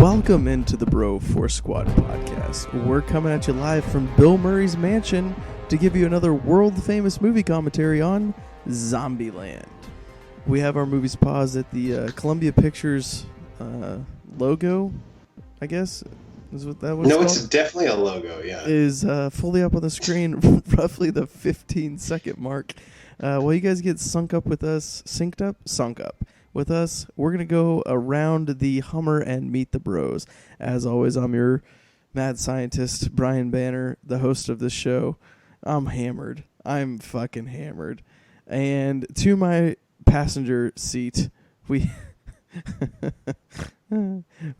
Welcome into the Bro 4 Squad podcast. We're coming at you live from Bill Murray's mansion to give you another world-famous movie commentary on Zombieland. We have our movies paused at the Columbia Pictures logo, I guess. Is what that was No, called? it's definitely a logo, yeah. Is fully up on the screen, roughly the 15-second mark. While you guys get sunk up with us, sunk up with us, we're going to go around the Hummer and meet the bros. As always, I'm your mad scientist, Brian Banner, the host of this show. I'm hammered. I'm fucking hammered. And to my passenger seat, we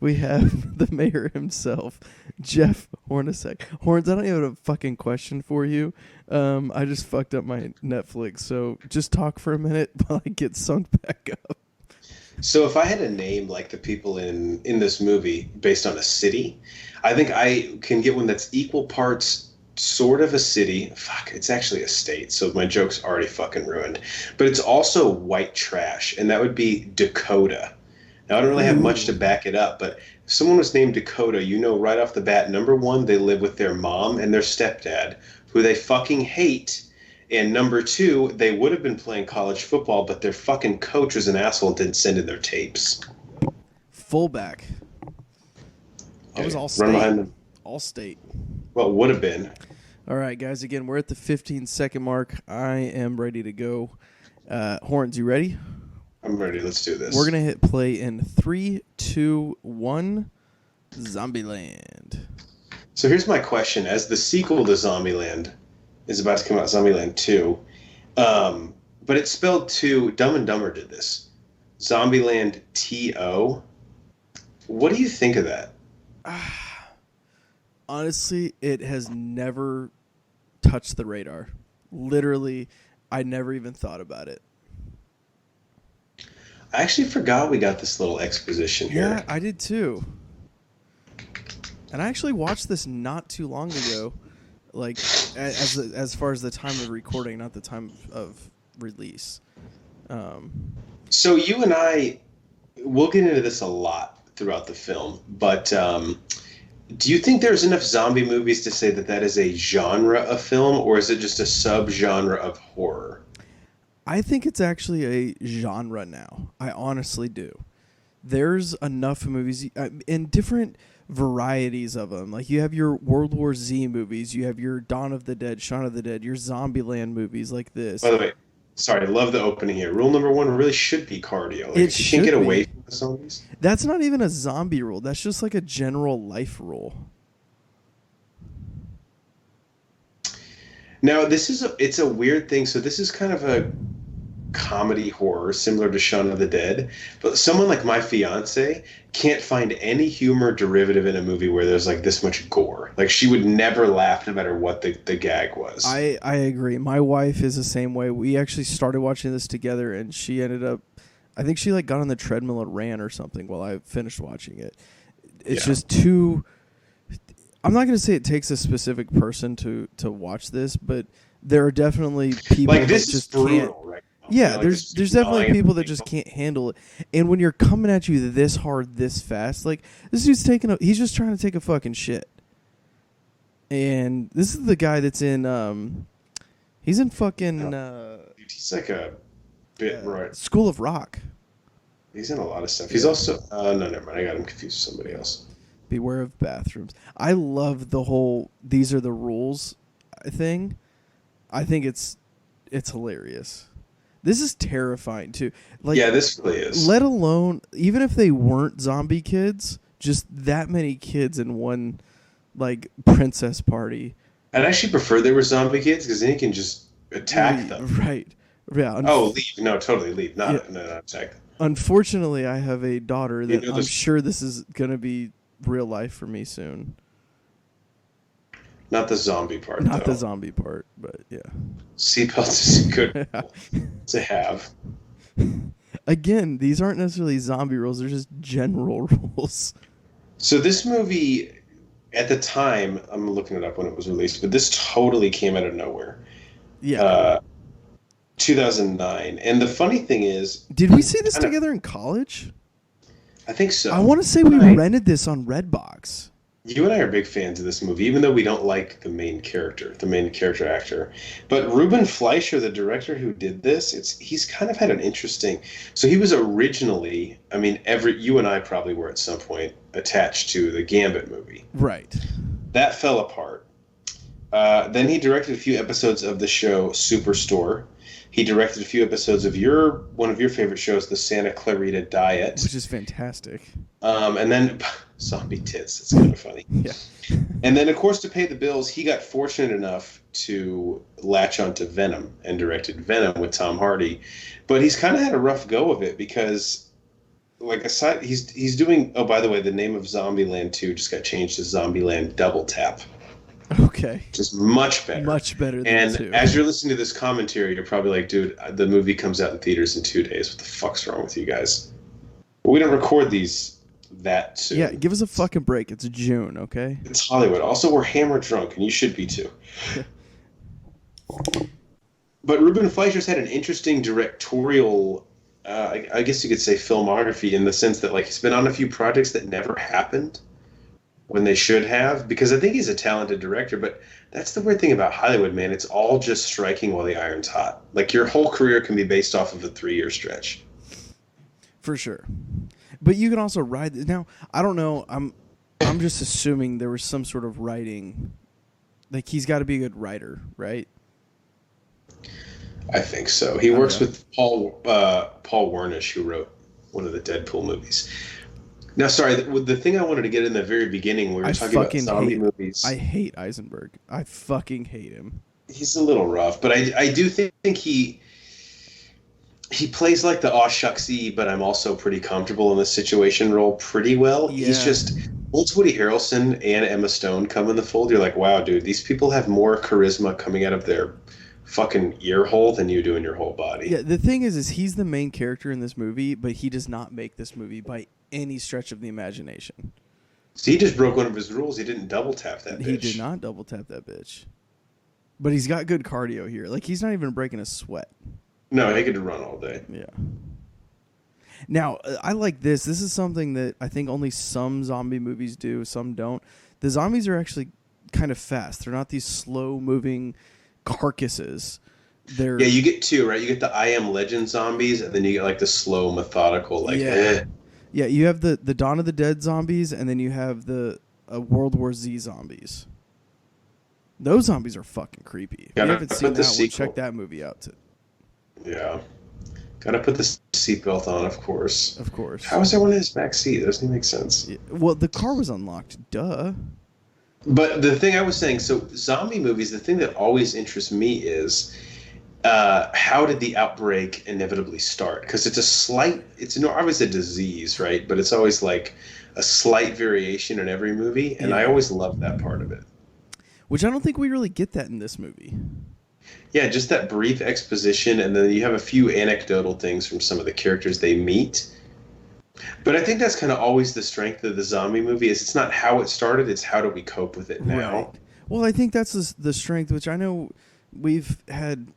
we have the mayor himself, Jeff Hornacek. Horns, I don't even have a fucking question for you. I just fucked up my Netflix, so just talk for a minute while I get sunk back up. So if I had a name like the people in this movie based on a city, I think I can get one that's equal parts sort of a city. Fuck, it's actually a state, so my joke's already fucking ruined. But it's also white trash, and that would be Dakota. Now, I don't really have much to back it up, but if someone was named Dakota, you know right off the bat, number one, they live with their mom and their stepdad, who they fucking hate. And number two, they would have been playing college football, but their fucking coach was an asshole and didn't send in their tapes. Fullback. I was all state. Run behind them. All state. Well, would have been. All right, guys. Again, we're at the 15-second mark. I am ready to go. Horns, you ready? I'm ready. Let's do this. We're going to hit play in 3, 2, 1. Zombieland. So here's my question. As the sequel to Zombieland is about to come out, Zombieland 2, but it's spelled 2. Dumb and Dumber did this. Zombieland T.O. What do you think of that? Honestly, it has never touched the radar. Literally, I never even thought about it. I actually forgot we got this little exposition here. Yeah, I did too. And I actually watched this not too long ago, like as far as the time of recording, not the time of release. So you and I, we'll get into this a lot throughout the film, but do you think there's enough zombie movies to say that that is a genre of film, or is it just a subgenre of horror? I think it's actually a genre now. I honestly do. There's enough movies in different varieties of them. Like you have your World War Z movies, you have your Dawn of the Dead, Shaun of the Dead, your Zombieland movies like this. By the way, sorry, I love the opening here. Rule number 1 really should be cardio. Like, It you can't get should away be. from the zombies. That's not even a zombie rule. That's just like a general life rule. Now, it's a weird thing. So this is kind of a comedy horror similar to Shaun of the Dead, but someone like my fiance can't find any humor derivative in a movie where there's like this much gore. Like she would never laugh no matter what the gag was. I agree. My wife is the same way. We actually started watching this together, and she ended up, I think she like got on the treadmill and ran or something while I finished watching it. It's just too. I'm not going to say it takes a specific person to watch this, but there are definitely people like this that is just can't. brutal, right? Yeah, You know, like there's definitely people that just can't handle it. And when you're coming at you this hard, this fast, like this dude's he's just trying to take a fucking shit. And this is the guy that's in he's in fucking he's like a bit right. School of Rock. He's in a lot of stuff. He's also no, never mind. I got him confused with somebody else. Beware of bathrooms. I love the whole "these are the rules" thing. I think it's hilarious. This is terrifying too. Like, yeah, this really is. Let alone, even if they weren't zombie kids, just that many kids in one, like, princess party. I'd actually prefer they were zombie kids because then you can just attack them. Right. Yeah. Leave. No, totally leave. Not attack them. Unfortunately, I have a daughter that I'm this... sure this is going to be real life for me soon. Not the zombie part, Not though. the zombie part, but yeah. Seatbelts is good to have. Again, these aren't necessarily zombie rules. They're just general rules. So this movie, at the time, I'm looking it up when it was released, but this totally came out of nowhere. Yeah. 2009. And the funny thing is... Did we see this together in college? I think so. I want to say we Right. rented this on Redbox. You and I are big fans of this movie, even though we don't like the main character actor. But Ruben Fleischer, the director who did this, he's kind of had an interesting. So he was originally, I mean, you and I probably were at some point attached to the Gambit movie. Right. That fell apart. Then he directed a few episodes of the show Superstore. He directed a few episodes of one of your favorite shows, the Santa Clarita Diet, which is fantastic. And then Zombie Tits. It's kind of funny. Yeah. And then, of course, to pay the bills, he got fortunate enough to latch onto Venom and directed Venom with Tom Hardy. But he's kind of had a rough go of it because, he's doing. Oh, by the way, the name of Zombieland 2 just got changed to Zombieland Double Tap. Okay. Just much better. Much better than And two. as you're listening to this commentary, you're probably like, dude, the movie comes out in theaters in 2 days. What the fuck's wrong with you guys? But we don't record these that soon. Yeah, give us a fucking break. It's June, okay? It's Hollywood. Also, we're hammered drunk, and you should be too. But Ruben Fleischer's had an interesting directorial, I guess you could say filmography, in the sense that he's been on a few projects that never happened when they should have, because I think he's a talented director, but that's the weird thing about Hollywood, man. It's all just striking while the iron's hot. Your whole career can be based off of a 3-year stretch. For sure. But you can also ride now. I don't know. I'm just assuming there was some sort of writing. He's got to be a good writer, right? I think so. He works with Paul Wernick, who wrote one of the Deadpool movies. Now, sorry, the thing I wanted to get in the very beginning, we were talking about zombie movies. I hate Eisenberg. I fucking hate him. He's a little rough, but I do think he plays like the aw shucksy, but I'm also pretty comfortable in this situation role pretty well. Yeah. He's just, once Woody Harrelson and Emma Stone come in the fold, you're like, wow, dude, these people have more charisma coming out of their fucking ear hole than you do in your whole body. Yeah, the thing is he's the main character in this movie, but he does not make this movie by any stretch of the imagination. So he just broke one of his rules. He didn't double tap that bitch. He did not double tap that bitch. But he's got good cardio here. He's not even breaking a sweat. No, he could run all day. Yeah. Now, I like this. This is something that I think only some zombie movies do, some don't. The zombies are actually kind of fast. They're not these slow-moving carcasses. Yeah, you get two, right? You get the I Am Legend zombies, and then you get the slow, methodical, Yeah, you have the Dawn of the Dead zombies, and then you have the World War Z zombies. Those zombies are fucking creepy. If you haven't seen that one, check that movie out too. Yeah. Gotta put the seatbelt on, of course. Of course. How is everyone in his back seat? That doesn't even make sense. Yeah. Well, the car was unlocked. Duh. But the thing I was saying, so zombie movies, the thing that always interests me is how did the outbreak inevitably start? Because it's always a disease, right? But it's always a slight variation in every movie, and I always love that part of it. Which I don't think we really get that in this movie. Yeah, just that brief exposition, and then you have a few anecdotal things from some of the characters they meet. But I think that's kind of always the strength of the zombie movie, is it's not how it started, it's how do we cope with it now. Right. Well, I think that's the strength, which I know we've had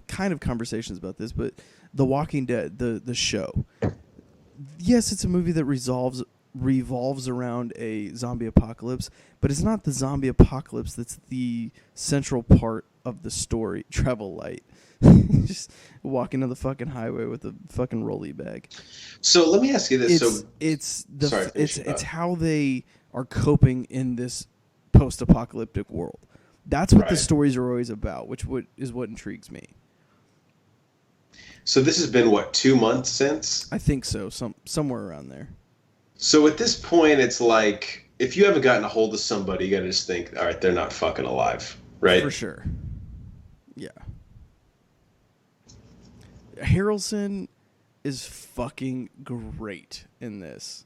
kind of conversations about this, but The Walking Dead, the show. Yes, it's a movie that revolves around a zombie apocalypse, but it's not the zombie apocalypse that's the central part of the story. Travel light. Just walking down the fucking highway with a fucking rolly bag. So let me ask you this. It's how they are coping in this post-apocalyptic world. That's what the stories are always about, which is what intrigues me. So this has been 2 months since? I think so, somewhere around there. So at this point, it's if you haven't gotten a hold of somebody, you got to just think, all right, they're not fucking alive, right? For sure. Yeah. Harrelson is fucking great in this.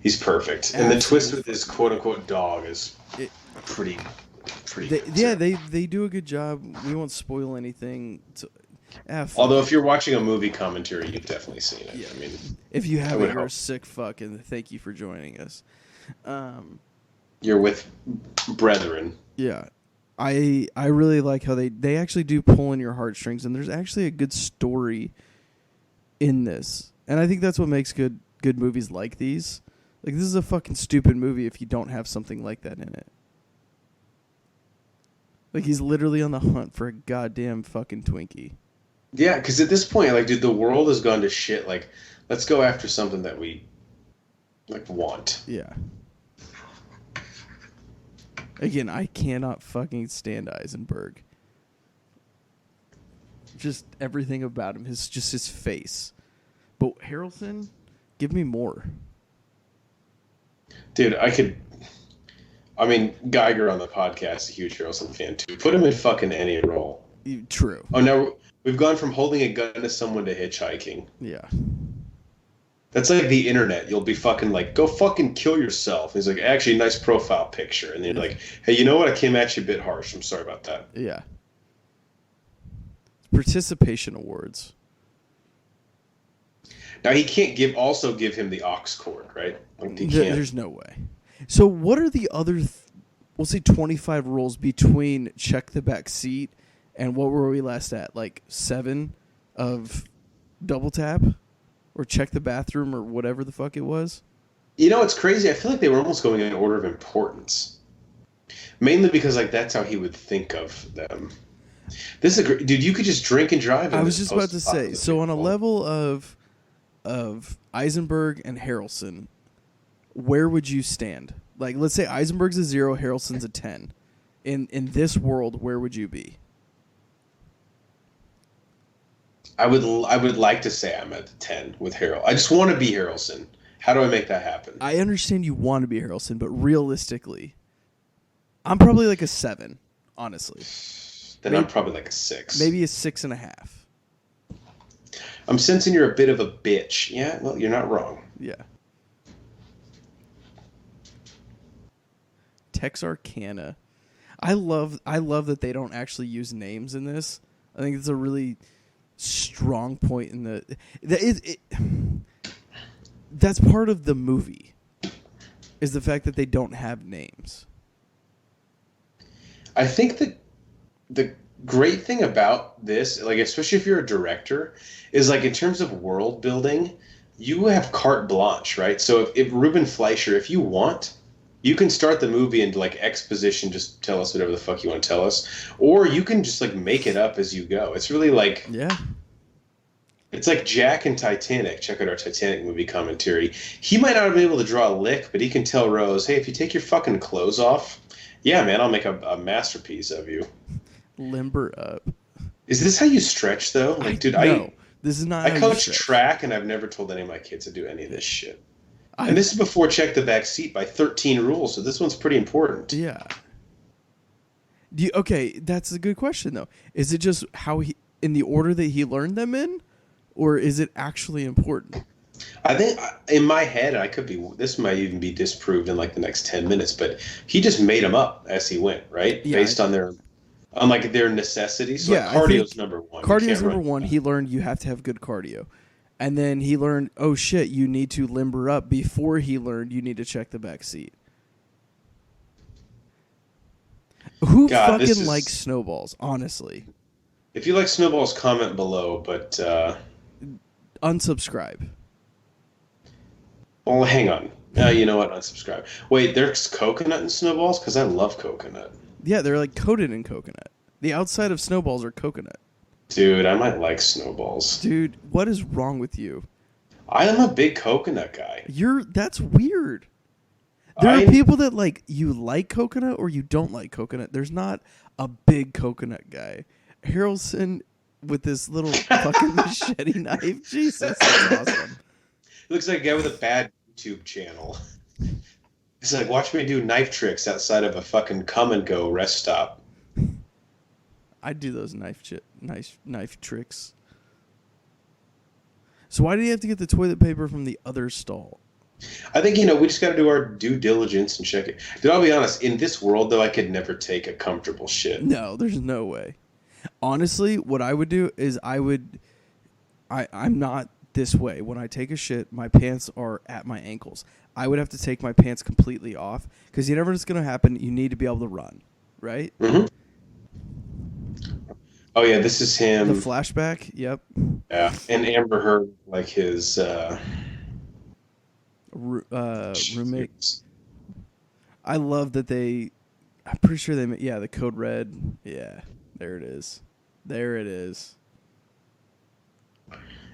He's perfect. And the twist with his quote-unquote dog is pretty they do a good job. We won't spoil anything. Although if you're watching a movie commentary, you've definitely seen it. Yeah. I mean, if you haven't, you're a sick fuck, and thank you for joining us. You're with brethren. Yeah. I really like how they actually do pull in your heartstrings, and there's actually a good story in this. And I think that's what makes good good movies like these. Like, this is a fucking stupid movie if you don't have something like that in it. Like, he's literally on the hunt for a goddamn fucking Twinkie. Yeah, because at this point, like, dude, the world has gone to shit. Like, let's go after something that we, like, want. Yeah. Again, I cannot fucking stand Eisenberg. Just everything about him, just his face. But Harrelson, give me more. Dude, Geiger on the podcast, a huge Harrelson fan too. Put him in fucking any role. True. Oh, no, we've gone from holding a gun to someone to hitchhiking. Yeah. That's like the internet. You'll be fucking like, go fucking kill yourself. He's like, actually, nice profile picture. And then you're like, hey, you know what? I came at you a bit harsh. I'm sorry about that. Yeah. Participation awards. Now, he can't give him the aux cord, right? Like, he can't. There's no way. So what are the other, we'll say 25 rules between check the back seat and what were we last at? Like 7 of double tap? Or check the bathroom or whatever the fuck it was? You know, it's crazy. I feel like they were almost going in order of importance. Mainly because, like, that's how he would think of them. This is a great... Dude, you could just drink and drive. I was just about to say, so on a level of Eisenberg and Harrelson, where would you stand? Like, let's say Eisenberg's a 0, Harrelson's a 10. In this world, where would you be? I would like to say I'm at the 10 with Harold. I just want to be Harrelson. How do I make that happen? I understand you want to be Harrelson, but realistically, I'm probably like a 7, honestly. Then I'm probably like a 6. Maybe a 6.5. I'm sensing you're a bit of a bitch. Yeah, well, you're not wrong. Yeah. Texarkana. I love that they don't actually use names in this. I think it's a really strong point in that's part of the movie, is the fact that they don't have names. I think that the great thing about this, like, especially if you're a director, is like in terms of world building, you have carte blanche, right? So if Ruben Fleischer, if you want, you can start the movie and like exposition, just tell us whatever the fuck you want to tell us, or you can just like make it up as you go. It's really like, yeah, it's like Jack and Titanic. Check out our Titanic movie commentary. He might not have been able to draw a lick, but he can tell Rose, hey, if you take your fucking clothes off, yeah, man, I'll make a masterpiece of you. Limber up. Is this how you stretch though? Like, dude, this is not. I coach track, and I've never told any of my kids to do any of this shit. And this is before check the back seat by 13 rules, so this one's pretty important. Yeah. Okay, that's a good question though. Is it just how he, in the order that he learned them in, or is it actually important? I think in my head, this might even be disproved in like the next 10 minutes, but he just made them up as he went, right? Yeah, based on their necessities. So yeah, like cardio's number one. Cardio's number one. He learned you have to have good cardio. And then he learned, oh shit, you need to limber up, before he learned you need to check the back seat. Who fucking likes snowballs, honestly? If you like snowballs, comment below, but unsubscribe. Well, hang on. You know what? Unsubscribe. Wait, there's coconut in snowballs? Because I love coconut. Yeah, they're like coated in coconut. The outside of snowballs are coconut. Dude, I might like snowballs. Dude, what is wrong with you? I am a big coconut guy. That's weird. There are people that like, you like coconut or you don't like coconut. There's not a big coconut guy. Harrelson with this little fucking machete knife. Jesus, that's awesome. He looks like a guy with a bad YouTube channel. He's like, watch me do knife tricks outside of a fucking come and go rest stop. I'd do those knife tricks. So why did he have to get the toilet paper from the other stall? I think, we just got to do our due diligence and check it. Dude, I'll be honest. In this world, though, I could never take a comfortable shit. No, there's no way. Honestly, what I would do is I'm not this way. When I take a shit, my pants are at my ankles. I would have to take my pants completely off, because you never know what's going to happen. You need to be able to run, right? Mm-hmm. Oh, yeah, this is him. The flashback, yep. Yeah, and Amber Heard, like his... Roommate. I love that I'm pretty sure the Code Red. Yeah, there it is. There it is.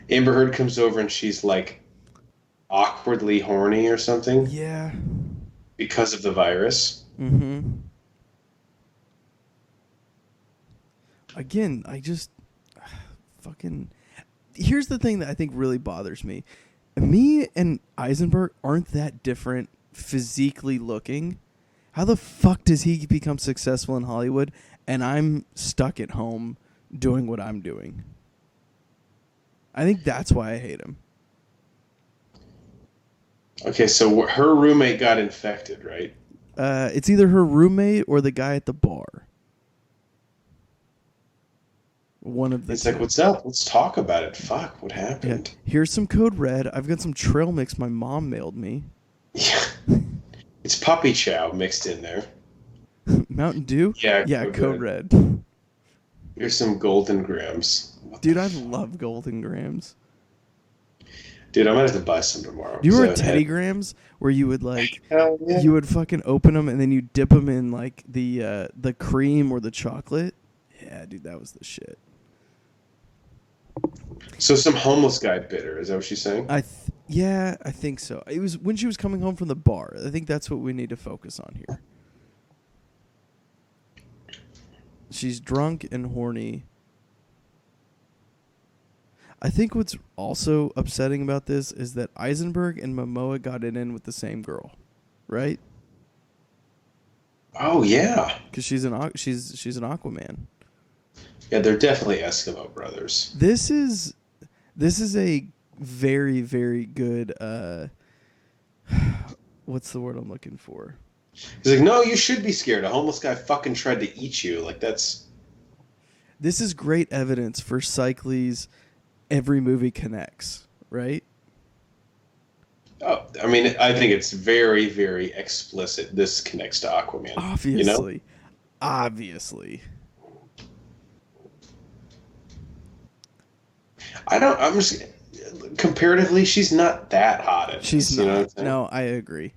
Amber Heard comes over and she's like awkwardly horny or something. Yeah. Because of the virus. Mm-hmm. Again, I just fucking... Here's the thing that I think really bothers me. Me and Eisenberg aren't that different physically looking. How the fuck does he become successful in Hollywood and I'm stuck at home doing what I'm doing? I think that's why I hate him. Okay, so her roommate got infected, right? It's either her roommate or the guy at the bar. One of the It's two. like, what's up? Let's talk about it. Fuck, what happened? Yeah. Here's some Code Red. I've got some trail mix my mom mailed me. Yeah. It's puppy chow mixed in there. Mountain Dew? Yeah, Code Red. Here's some Golden Grams. Dude, I love Golden Grams. Dude, I might have to buy some tomorrow. Do you remember Teddy Grams where you would you would fucking open them and then you dip them in like the cream or the chocolate? Yeah, dude, that was the shit. So some homeless guy bit her. Is that what she's saying? I think so. It was when she was coming home from the bar. I think that's what we need to focus on here. She's drunk and horny. I think what's also upsetting about this is that Eisenberg and Momoa got it in with the same girl, right? Oh yeah, because she's an Aquaman. Yeah, they're definitely Eskimo brothers. This is a very, very good. What's the word I'm looking for? He's like, no, you should be scared. A homeless guy fucking tried to eat you. Like that's. This is great evidence for Cycles. Every movie connects, right? Oh, I mean, I think it's very, very explicit. This connects to Aquaman. Obviously. You know? Obviously. I'm just comparatively, she's not that hot at She's this, not. You know what I'm saying? No, I agree.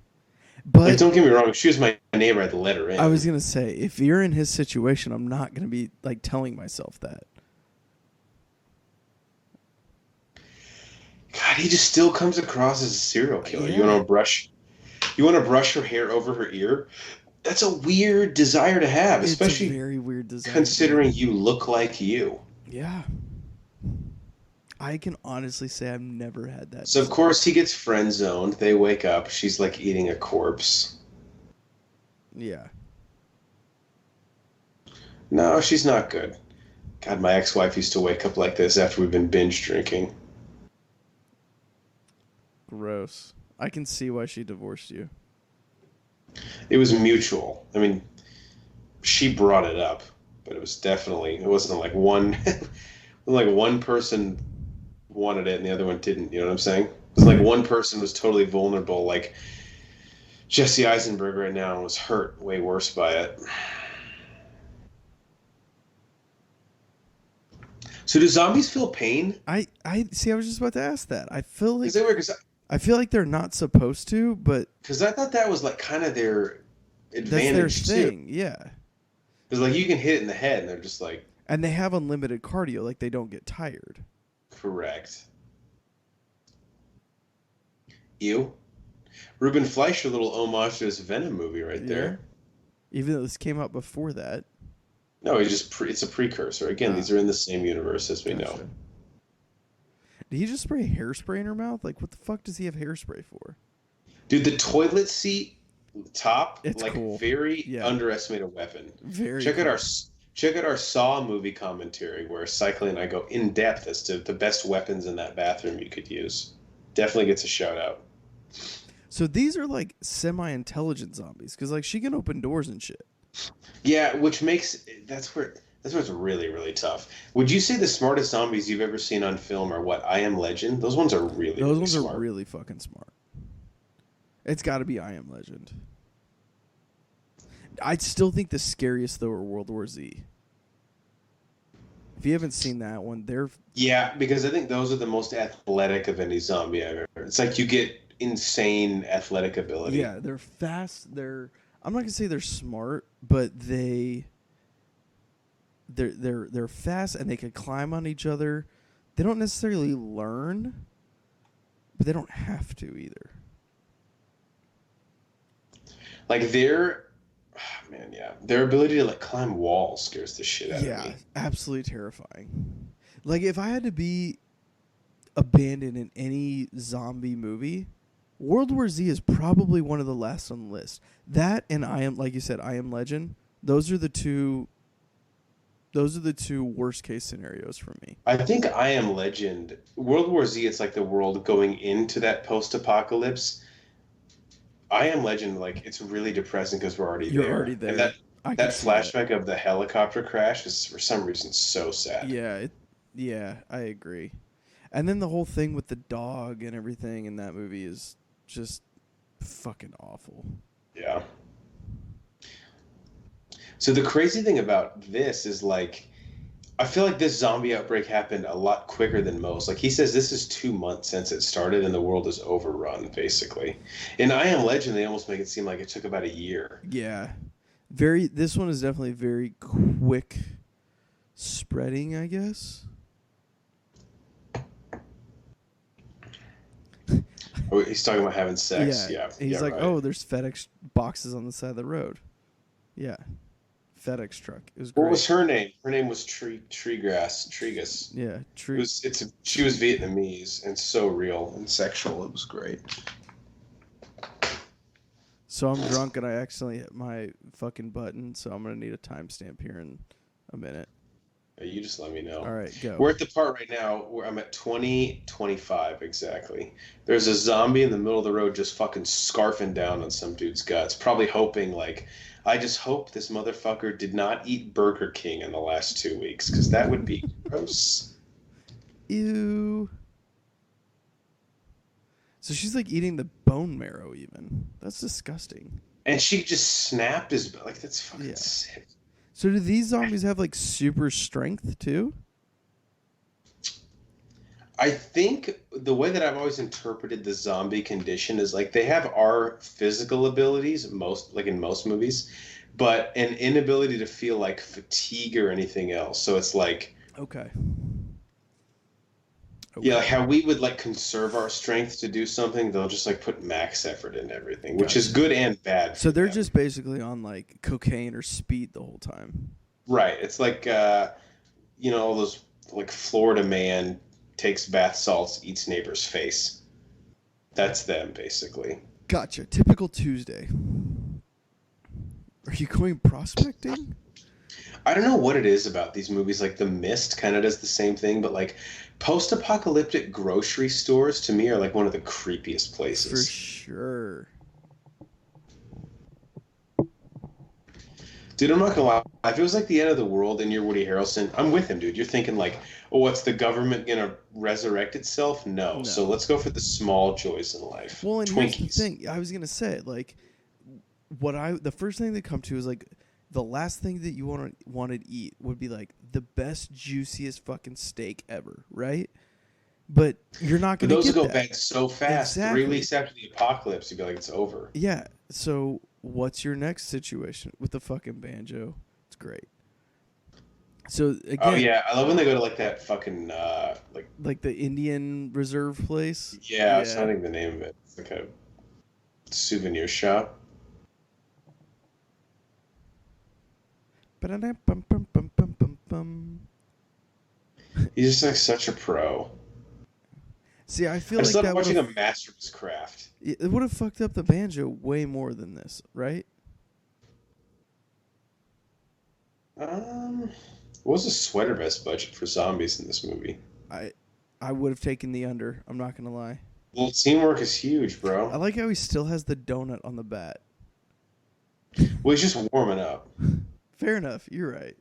But like, don't get me wrong. If she was my neighbor, I'd let her in. I was gonna say, if you're in his situation, I'm not gonna be like telling myself that. God, he just still comes across as a serial killer. Yeah. You want to brush her hair over her ear? That's a weird desire to have, especially it's a very weird desire considering you look like you. Yeah. I can honestly say I've never had that. So, of course, he gets friend zoned. They wake up. She's like eating a corpse. Yeah. No, she's not good. God, my ex-wife used to wake up like this after we've been binge drinking. Gross. I can see why she divorced you. It was mutual. I mean, she brought it up, but it wasn't like one person wanted it and the other one didn't. You know what I'm saying? It was like one person was totally vulnerable, like Jesse Eisenberg right now, and was hurt way worse by it. So do zombies feel pain? I see. I was just about to ask that. I feel like I feel like they're not supposed to, but because I thought that was like kind of their that's advantage their thing. too. Yeah. Because like you can hit it in the head, and they're just like. And they have unlimited cardio, like they don't get tired. Correct. Ew. Ruben Fleischer, little homage to his Venom movie right there. Even though this came out before that. No, it's a precursor. Again, these are in the same universe as we know. Did he just spray hairspray in her mouth? Like, what the fuck does he have hairspray for? Dude, the toilet seat top, it's like cool. Very underestimated weapon. Very Check cool. out our Saw movie commentary where Cycling and I go in depth as to the best weapons in that bathroom you could use. Definitely gets a shout out. So these are like semi-intelligent zombies because like she can open doors and shit. Yeah, which makes that's where it's really, really tough. Would you say the smartest zombies you've ever seen on film are what? I Am Legend? Those ones are really are really fucking smart. It's got to be I Am Legend. I still think the scariest though are World War Z. If you haven't seen that one, yeah, because I think those are the most athletic of any zombie I've ever. It's like you get insane athletic ability. Yeah, they're fast. I'm not gonna say they're smart, but they're fast and they can climb on each other. They don't necessarily learn, but they don't have to either. Like their ability to like climb walls scares the shit out of Yeah, me. absolutely terrifying. Like if I had to be abandoned in any zombie movie, World War Z is probably one of the last on the list. That and I Am, like you said, I Am Legend. Those are the two. Those are the two worst case scenarios for me. I think I Am Legend, World War Z, it's like the world going into that post-apocalypse. I Am Legend, like it's really depressing because we're already You're there, already and there. that I can that see that. flashback of the helicopter crash is for some reason so sad. Yeah, I agree. And then the whole thing with the dog and everything in that movie is just fucking awful. Yeah. So the crazy thing about this is like I feel like this zombie outbreak happened a lot quicker than most. Like he says this is 2 months since it started and the world is overrun, basically. In I Am Legend, they almost make it seem like it took about a year. Yeah. This one is definitely very quick spreading, I guess. Oh, he's talking about having sex. Yeah. Yeah. He's Yeah, like, right. oh, there's FedEx boxes on the side of the road. Yeah. FedEx truck. It was great. What was her name? Her name was Treegas. Yeah. She was Vietnamese and so real and sexual. It was great. So I'm drunk and I accidentally hit my fucking button, so I'm going to need a timestamp here in a minute. You just let me know. All right, go. We're at the part right now where I'm at 20:25 exactly. There's a zombie in the middle of the road just fucking scarfing down on some dude's guts, probably hoping like, I just hope this motherfucker did not eat Burger King in the last 2 weeks because that would be gross. Ew. So she's like eating the bone marrow even. That's disgusting. And she just snapped his like that's fucking Yeah. sick. So do these zombies have like super strength too? I think the way that I've always interpreted the zombie condition is like they have our physical abilities most like in most movies, but an inability to feel like fatigue or anything else. So it's like Okay. yeah, like how we would like conserve our strength to do something, they'll just like put max effort into everything, which is good and bad. So they're them. just basically on like cocaine or speed the whole time. Right. It's like all those like Florida man takes bath salts, eats neighbor's face. That's them basically. Gotcha. Typical Tuesday. Are you going prospecting? I don't know what it is about these movies. Like The Mist kind of does the same thing, but like post-apocalyptic grocery stores to me are like one of the creepiest places. For sure. Dude, I'm not gonna lie. If it was like the end of the world and you're Woody Harrelson, I'm with him, dude. You're thinking like, oh, what's the government gonna resurrect itself? No. So let's go for the small joys in life. Well, and Twinkies. here's the thing. I was gonna say like, the first thing that come to is like, the last thing that you want to eat would be like the best juiciest fucking steak ever, right? But you're not gonna. Those get will go that. bad so fast. Exactly. 3 weeks after the apocalypse, you'd be like, it's over. Yeah. So what's your next situation with the fucking banjo? It's great. So again, Oh yeah, I love when they go to like that fucking like the Indian reserve place. yeah, I was trying to think the name of it. It's like a souvenir shop. He's just like such a pro. See, I feel I like just love that watching him master his craft. it would have fucked up the banjo way more than this, right? What was the sweater vest budget for zombies in this movie? I would have taken the under. I'm not gonna lie. Well, teamwork is huge, bro. I like how he still has the donut on the bat. Well, he's just warming up. Fair enough. You're right.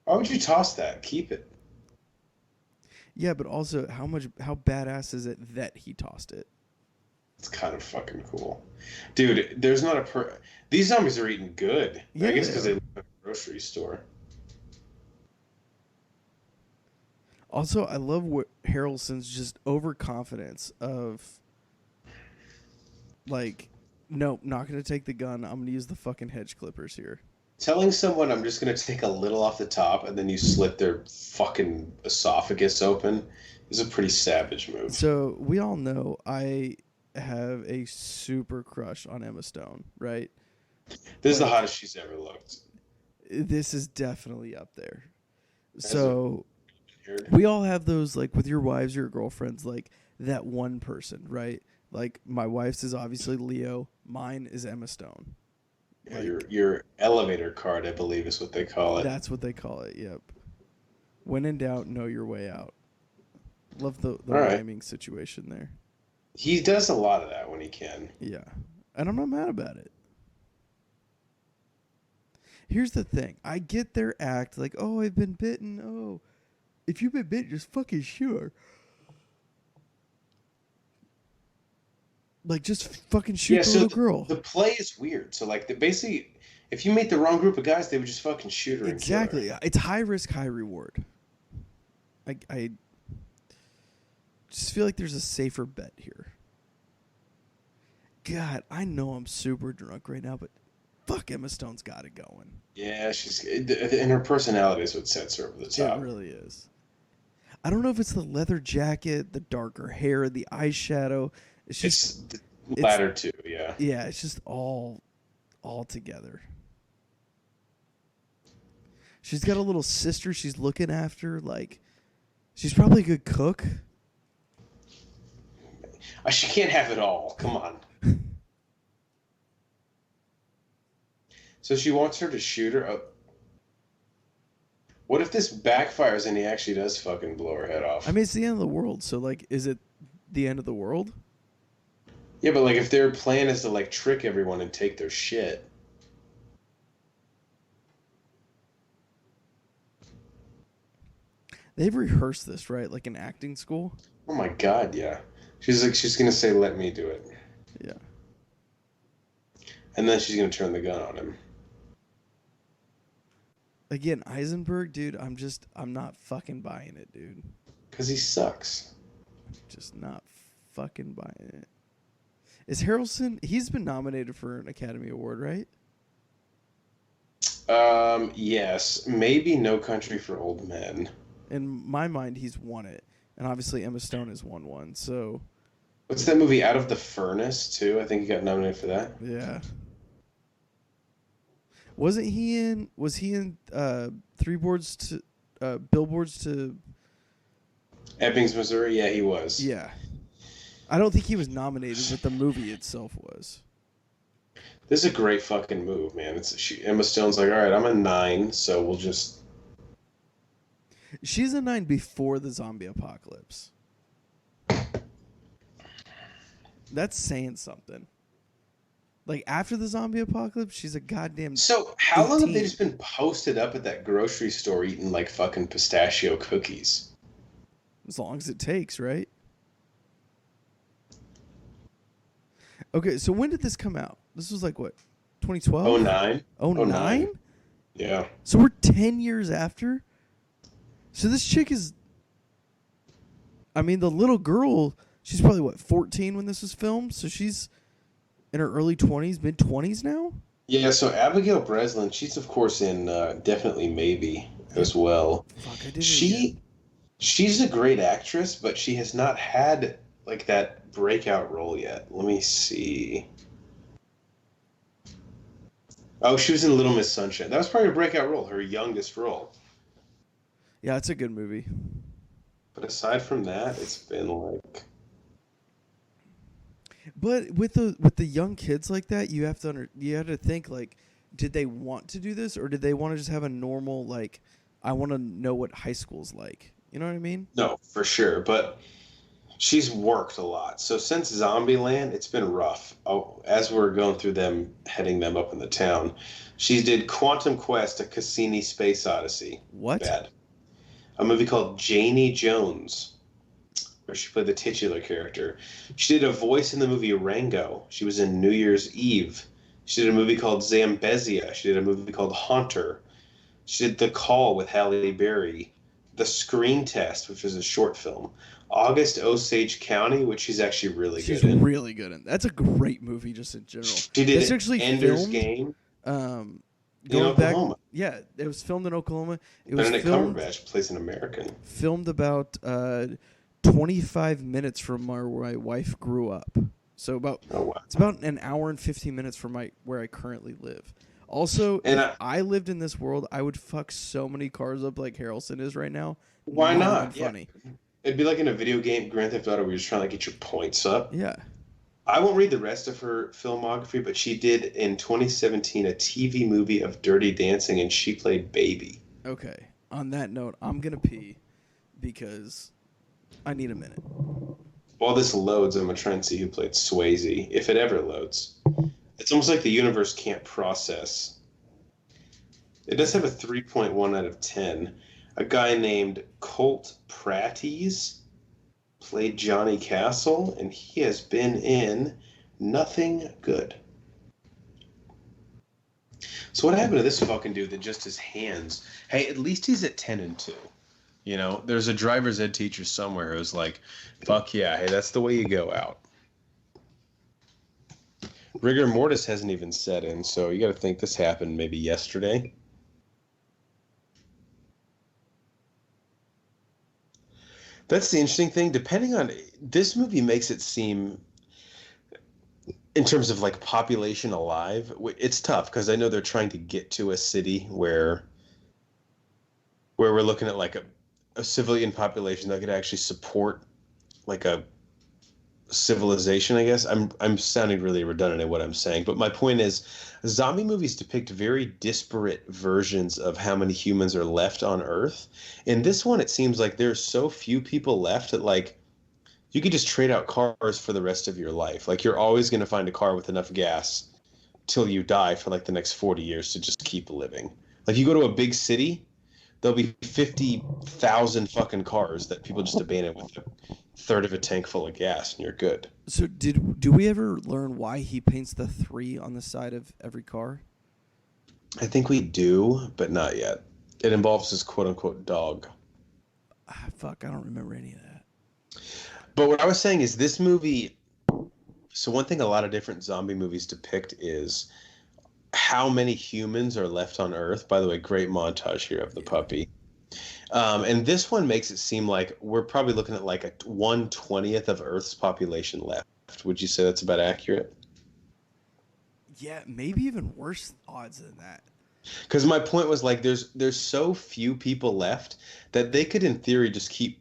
Why would you toss that? Keep it. Yeah, but also how badass is it that he tossed it? It's kind of fucking cool, dude. There's not a these zombies are eating good. Yeah, I guess because they live in a grocery store. Also, I love what Harrelson's just overconfidence of Like, nope, not going to take the gun. I'm going to use the fucking hedge clippers here. Telling someone I'm just going to take a little off the top and then you slit their fucking esophagus open is a pretty savage move. So we all know I have a super crush on Emma Stone, right? This is the hottest she's ever looked. This is definitely up there. So we all have those, like, with your wives or your girlfriends, like that one person, right? Like, my wife's is obviously Leo. Mine is Emma Stone. Yeah, your elevator card, I believe, is what they call it. That's what they call it, yep. When in doubt, know your way out. Love the rhyming situation there. He does a lot of that when he can. Yeah. And I'm not mad about it. Here's the thing. I get their act, like, oh, I've been bitten. Oh, if you've been bitten, just fucking shoot her. Like, just fucking shoot the little girl. The play is weird. So, like, basically, if you meet the wrong group of guys, they would just fucking shoot her. Exactly. And kill her. It's high risk, high reward. I just feel like there's a safer bet here. God, I know I'm super drunk right now, but fuck, Emma Stone's got it going. Yeah, and her personality is what sets her over the top. It really is. I don't know if it's the leather jacket, the darker hair, the eyeshadow. It's just the latter two, yeah. Yeah, it's just all together. She's got a little sister she's looking after. Like, she's probably a good cook. She can't have it all. Come on. So she wants her to shoot her up. What if this backfires and he actually does fucking blow her head off? I mean, it's the end of the world. So, like, is it the end of the world? Yeah, but, like, if their plan is to, like, trick everyone and take their shit. They've rehearsed this, right? Like in acting school? Oh, my God, yeah. She's going to say, let me do it. Yeah. And then she's going to turn the gun on him. Again, Eisenberg, dude, I'm not fucking buying it, dude. Because he sucks. Just not fucking buying it. Is Harrelson, he's been nominated for an Academy Award, right? Yes. Maybe No Country for Old Men. In my mind, he's won it. And obviously Emma Stone has won one, so... What's that movie, Out of the Furnace, too? I think he got nominated for that. Yeah. Was he in Billboards to... Ebbings, Missouri? Yeah, he was. Yeah. I don't think he was nominated, but the movie itself was. This is a great fucking move, man. Emma Stone's like, all right, I'm a 9, so we'll just... She's a 9 before the zombie apocalypse. That's saying something. Like, after the zombie apocalypse, she's a goddamn... So, how 18. long have they just been posted up at that grocery store eating, like, fucking pistachio cookies? As long as it takes, right? Okay, so when did this come out? This was like, what, 2012? 09. 09? Yeah. So we're 10 years after? So this chick is... I mean, the little girl, she's probably, what, 14 when this was filmed? So she's in her early 20s, mid-20s now? Yeah, so Abigail Breslin, she's, of course, in Definitely Maybe as well. Fuck, I did She's a great actress, but she has not had, like, that breakout role yet. Let me see. Oh, she was in Little Miss Sunshine. That was probably her breakout role, her youngest role. Yeah, it's a good movie. But aside from that, it's been like... But with the young kids like that, you have to think, like, did they want to do this, or did they want to just have a normal, like, I want to know what high school's like? You know what I mean? No, for sure. But she's worked a lot. So since Zombieland, it's been rough. Oh, as we're going through them, heading them up in the town, she did Quantum Quest, a Cassini Space Odyssey. What? Bad. A movie called Janie Jones, where she played the titular character. She did a voice in the movie Rango. She was in New Year's Eve. She did a movie called Zambezia. She did a movie called Haunter. She did The Call with Halle Berry. The Screen Test, which is a short film. August Osage County, which she's actually really She's good in. really good in. That's a great movie, just in general. She did It's actually Ender's filmed. Game Um, in going back, Oklahoma. yeah, it was filmed in Oklahoma. It was Benedict filmed Cumberbatch plays an American. filmed about 25 minutes from where my wife grew up. So it's about an hour and 15 minutes from where I currently live. Also, And if I lived in this world, I would fuck so many cars up like Harrelson is right now. Why not? Even funny. Yeah. It'd be like in a video game, Grand Theft Auto, where you're just trying to get your points up. Yeah. I won't read the rest of her filmography, but she did in 2017 a TV movie of Dirty Dancing, and she played Baby. Okay. On that note, I'm gonna pee because I need a minute. While this loads, I'm gonna try and see who played Swayze, if it ever loads. It's almost like the universe can't process. It does have a 3.1 out of 10. A guy named Colt Pratties played Johnny Castle, and he has been in nothing good. So what happened to this fucking dude that just his hands? Hey, at least he's at 10-2. You know, there's a driver's ed teacher somewhere who's like, fuck yeah, hey, that's the way you go out. Rigor mortis hasn't even set in, so you got to think this happened maybe yesterday. That's the interesting thing. Depending on this movie makes it seem, in terms of like population alive, it's tough because I know they're trying to get to a city where we're looking at like a civilian population that could actually support like a civilization, I guess. I'm sounding really redundant in what I'm saying, but my point is zombie movies depict very disparate versions of how many humans are left on Earth. In this one, it seems like there's so few people left that like you could just trade out cars for the rest of your life. Like you're always going to find a car with enough gas till you die for like the next 40 years to just keep living. Like you go to a big city, there'll be 50,000 fucking cars that people just abandon with a third of a tank full of gas, and you're good. So do we ever learn why he paints the 3 on the side of every car? I think we do, but not yet. It involves his quote-unquote dog. Fuck, I don't remember any of that. But what I was saying is this movie... So one thing a lot of different zombie movies depict is how many humans are left on Earth. By the way, great montage here of the puppy. And this one makes it seem like we're probably looking at like a 1/20th of Earth's population left. Would you say that's about accurate? Yeah, maybe even worse odds than that. Because my point was like there's so few people left that they could in theory just keep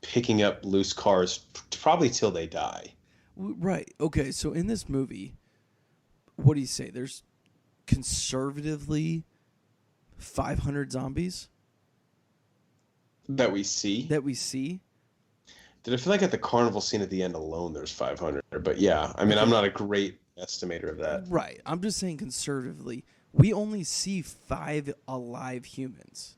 picking up loose cars probably till they die. Right. Okay, so in this movie, what do you say? There's conservatively 500 zombies that we see. Did I feel like at the carnival scene at the end alone there's 500? But yeah, I mean, I'm not a great estimator of that. Right. I'm just saying conservatively, we only see 5 alive humans.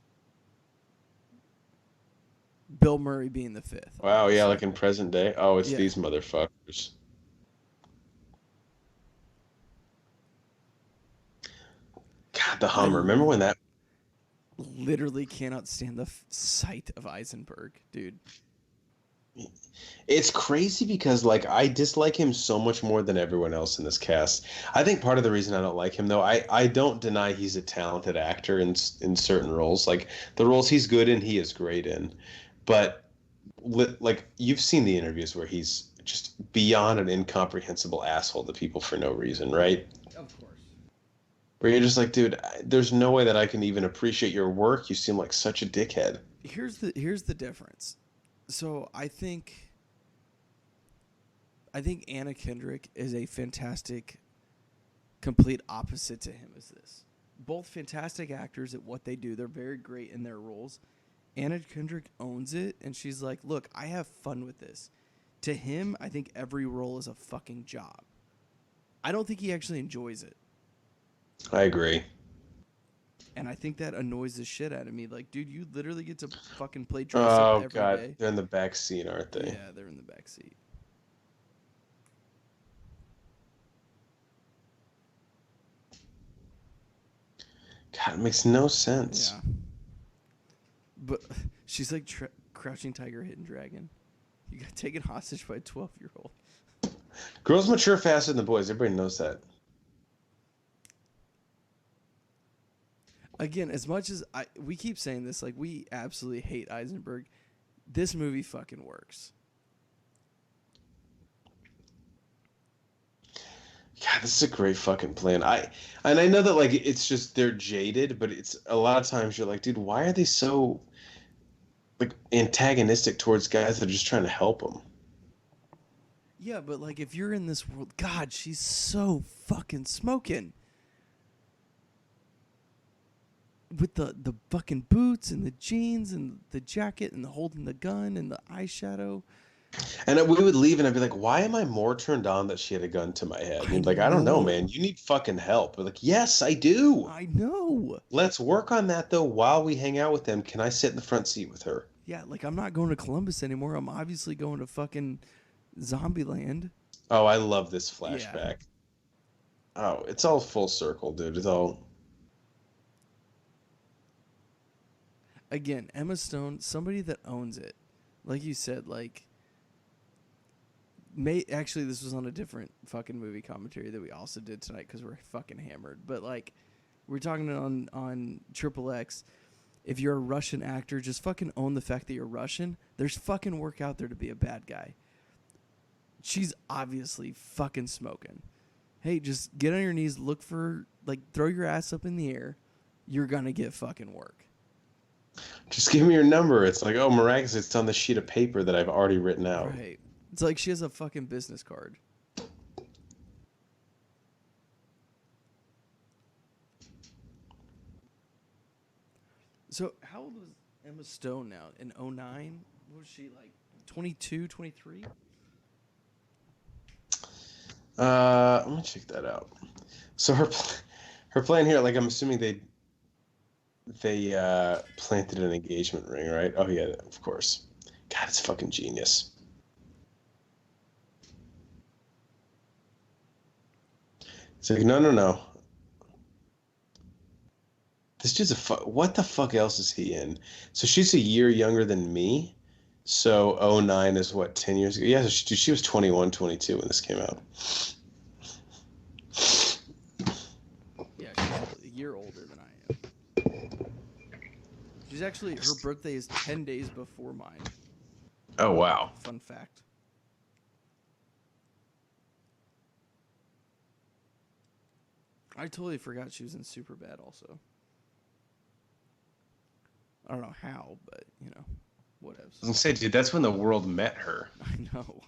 Bill Murray being the 5th. Wow, yeah, like in present day. Oh, it's these motherfuckers. God, the Hummer. Remember when that... Literally cannot stand the sight of Eisenberg, dude. It's crazy because, like, I dislike him so much more than everyone else in this cast. I think part of the reason I don't like him, though, I don't deny he's a talented actor in certain roles. Like, the roles he's good in, he is great in. But, like, you've seen the interviews where he's just beyond an incomprehensible asshole to people for no reason, right? Of course. Where you're just like, dude, there's no way that I can even appreciate your work. You seem like such a dickhead. Here's the difference. So I think Anna Kendrick is a fantastic, complete opposite to him as this. Both fantastic actors at what they do. They're very great in their roles. Anna Kendrick owns it, and she's like, look, I have fun with this. To him, I think every role is a fucking job. I don't think he actually enjoys it. I agree. And I think that annoys the shit out of me. Like, dude, you literally get to fucking play dress up every day. They're in the back seat, aren't they? Yeah, they're in the back seat. God, it makes no sense. Yeah. But she's like Crouching Tiger, Hidden Dragon. You got taken hostage by a 12-year-old. Girls mature faster than boys. Everybody knows that. Again, as much as we keep saying this, like, we absolutely hate Eisenberg, this movie fucking works. God, this is a great fucking plan. I know that like it's just they're jaded, but it's a lot of times you're like, dude, why are they so like antagonistic towards guys that are just trying to help them? Yeah, but like if you're in this world, God, she's so fucking smoking. With the fucking boots and the jeans and the jacket and the holding the gun and the eyeshadow. And we would leave, and I'd be like, why am I more turned on that she had a gun to my head? And like, I don't know, man. You need fucking help. We're like, yes, I do. I know. Let's work on that, though, while we hang out with them. Can I sit in the front seat with her? Yeah, like, I'm not going to Columbus anymore. I'm obviously going to fucking Zombieland. Oh, I love this flashback. Yeah. Oh, it's all full circle, dude. It's all... Again, Emma Stone, somebody that owns it. Like you said, like... Actually, this was on a different fucking movie commentary that we also did tonight because we're fucking hammered. But like, we're talking on Triple X. If you're a Russian actor, just fucking own the fact that you're Russian. There's fucking work out there to be a bad guy. She's obviously fucking smoking. Hey, just get on your knees, look for, like, throw your ass up in the air. You're gonna get fucking work. Just give me your number. It's like, oh, miraculous, it's on the sheet of paper that I've already written out. Right. It's like she has a fucking business card. So how old was Emma Stone now? In 2009? What was she, like, 22, 23? Let me check that out. So her plan here, like, I'm assuming they planted an engagement ring, right? Oh yeah, of course. God, it's fucking genius. It's like, no. This dude's what the fuck else is he in? So she's a year younger than me. So 2009 is what, 10 years ago? Yeah, so she was 21, 22 when this came out. Yeah, she's a year older than I am. She's actually, her birthday is 10 days before mine. Oh, wow. Fun fact. I totally forgot she was in Superbad also. I don't know how, but, you know, whatever. I was going to say, dude, that's when the world met her. I know.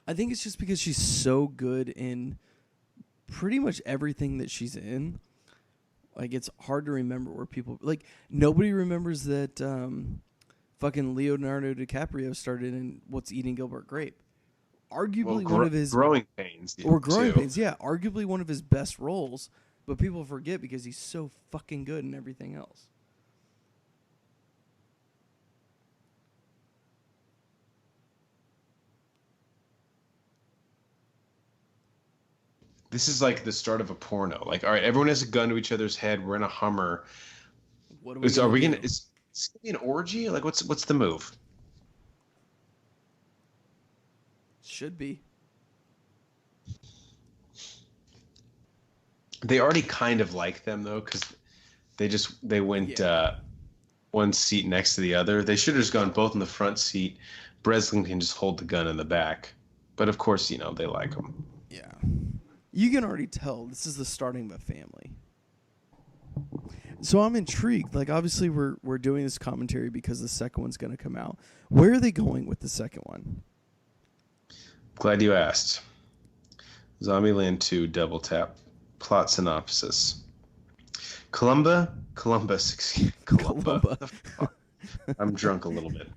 I think it's just because she's so good in pretty much everything that she's in. Like, it's hard to remember where people... Like, nobody remembers that fucking Leonardo DiCaprio started in What's Eating Gilbert Grape. Arguably one of his... Growing Pains. Or Growing Pains, yeah. Arguably one of his best roles, but people forget because he's so fucking good in everything else. This is like the start of a porno. Like, all right, everyone has a gun to each other's head. We're in a Hummer. What are we gonna do? Is this gonna be an orgy? Like, what's the move? Should be. They already kind of like them though, because they went one seat next to the other. They should have just gone both in the front seat. Breslin can just hold the gun in the back, but of course, you know, they like them. Yeah, you can already tell this is the starting of a family. So I'm intrigued. Like, obviously, we're doing this commentary because the second one's going to come out. Where are they going with the second one? Glad you asked. Zombieland 2 double tap. Plot synopsis. Columba. I'm drunk a little bit.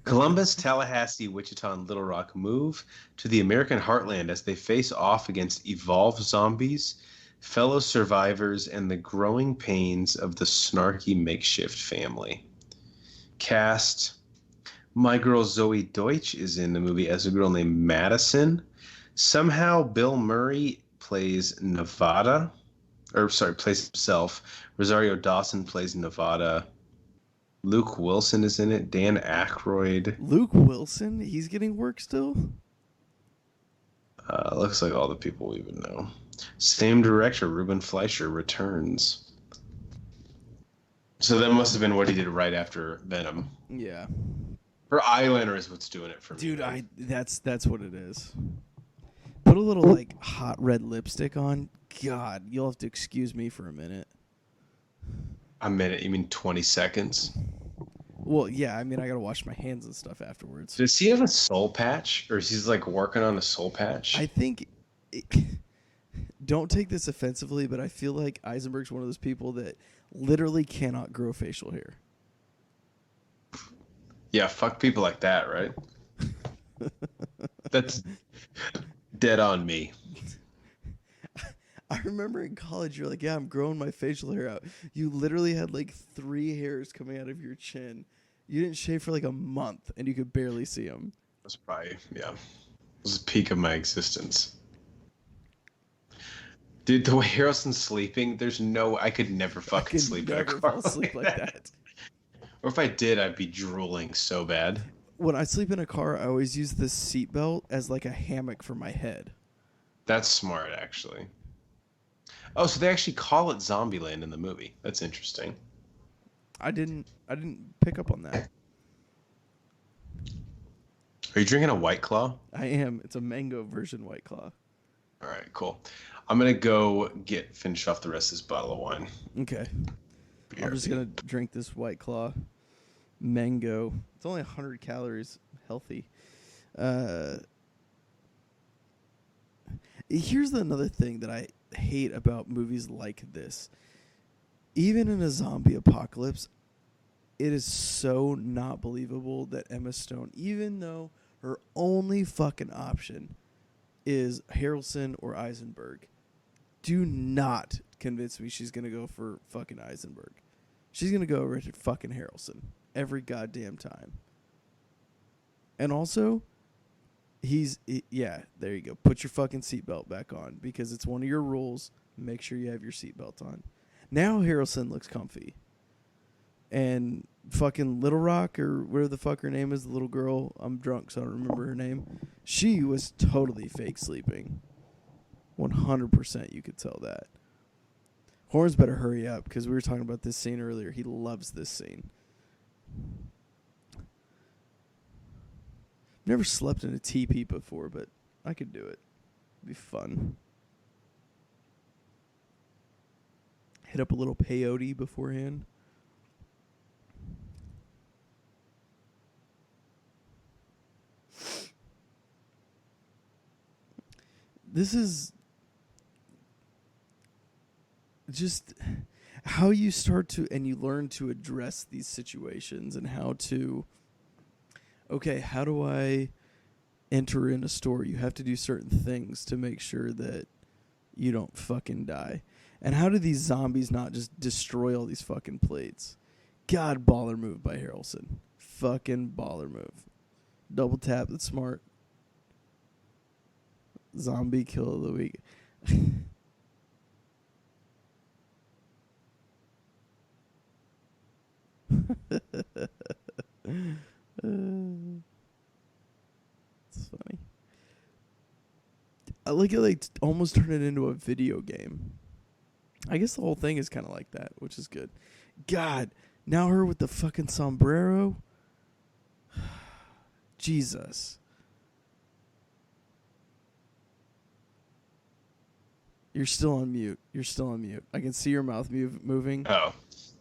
Columbus, Tallahassee, Wichita, and Little Rock move to the American heartland as they face off against evolved zombies, fellow survivors, and the growing pains of the snarky makeshift family. Cast: my girl Zoe Deutsch is in the movie as a girl named Madison. Somehow Bill Murray plays Nevada. Plays himself. Rosario Dawson plays Nevada. Luke Wilson is in it. Dan Aykroyd. Luke Wilson, he's getting work still? Looks like all the people we would know. Same director, Ruben Fleischer, returns. So that must have been what he did right after Venom. Yeah. Her eyeliner is what's doing it for me. Dude, that's what it is. Put a little like hot red lipstick on. God, you'll have to excuse me for a minute. A minute? You mean 20 seconds? Well, yeah, I mean I gotta wash my hands and stuff afterwards. Does he have a soul patch, or is he like working on a soul patch? I think. Don't take this offensively, but I feel like Eisenberg's one of those people that literally cannot grow facial hair. Yeah, fuck people like that, right? That's dead on me. I remember in college, you're like, yeah, I'm growing my facial hair out. You literally had like 3 hairs coming out of your chin. You didn't shave for like a month, and you could barely see them. That's probably, yeah. It was the peak of my existence. Dude, the way Harrelson's sleeping, I could never fucking sleep in a car. Fall asleep like that. Or if I did, I'd be drooling so bad. When I sleep in a car, I always use this seatbelt as like a hammock for my head. That's smart, actually. Oh, so they actually call it Zombieland in the movie. That's interesting. I didn't pick up on that. Are you drinking a White Claw? I am. It's a mango version White Claw. All right, cool. I'm going to go finish off the rest of this bottle of wine. Okay. BRB. I'm just going to drink this White Claw mango. It's only 100 calories. Healthy. Here's another thing that I hate about movies like this. Even in a zombie apocalypse, it is so not believable that Emma Stone, even though her only fucking option is Harrelson or Eisenberg, do not convince me she's going to go for fucking Eisenberg. She's going to go Richard fucking Harrelson every goddamn time. And also, yeah, there you go. Put your fucking seatbelt back on because it's one of your rules. Make sure you have your seatbelt on. Now Harrelson looks comfy. And fucking Little Rock, or whatever the fuck her name is, the little girl, I'm drunk so I don't remember her name. She was totally fake sleeping. 100% you could tell that. Horns better hurry up because we were talking about this scene earlier. He loves this scene. Never slept in a teepee before, but I could do it. It'd be fun. Hit up a little peyote beforehand. This is just how you start to, and you learn to address these situations and how to, okay, how do I enter in a store? You have to do certain things to make sure that you don't fucking die. And how do these zombies not just destroy all these fucking plates? God, baller move by Harrelson. Fucking baller move. Double tap, that's smart. Zombie kill of the week. It's funny. I like it, like almost turn it into a video game. I guess the whole thing is kind of like that, which is good. God, now her with the fucking sombrero. Jesus. You're still on mute. You're still on mute. I can see your mouth moving. Oh,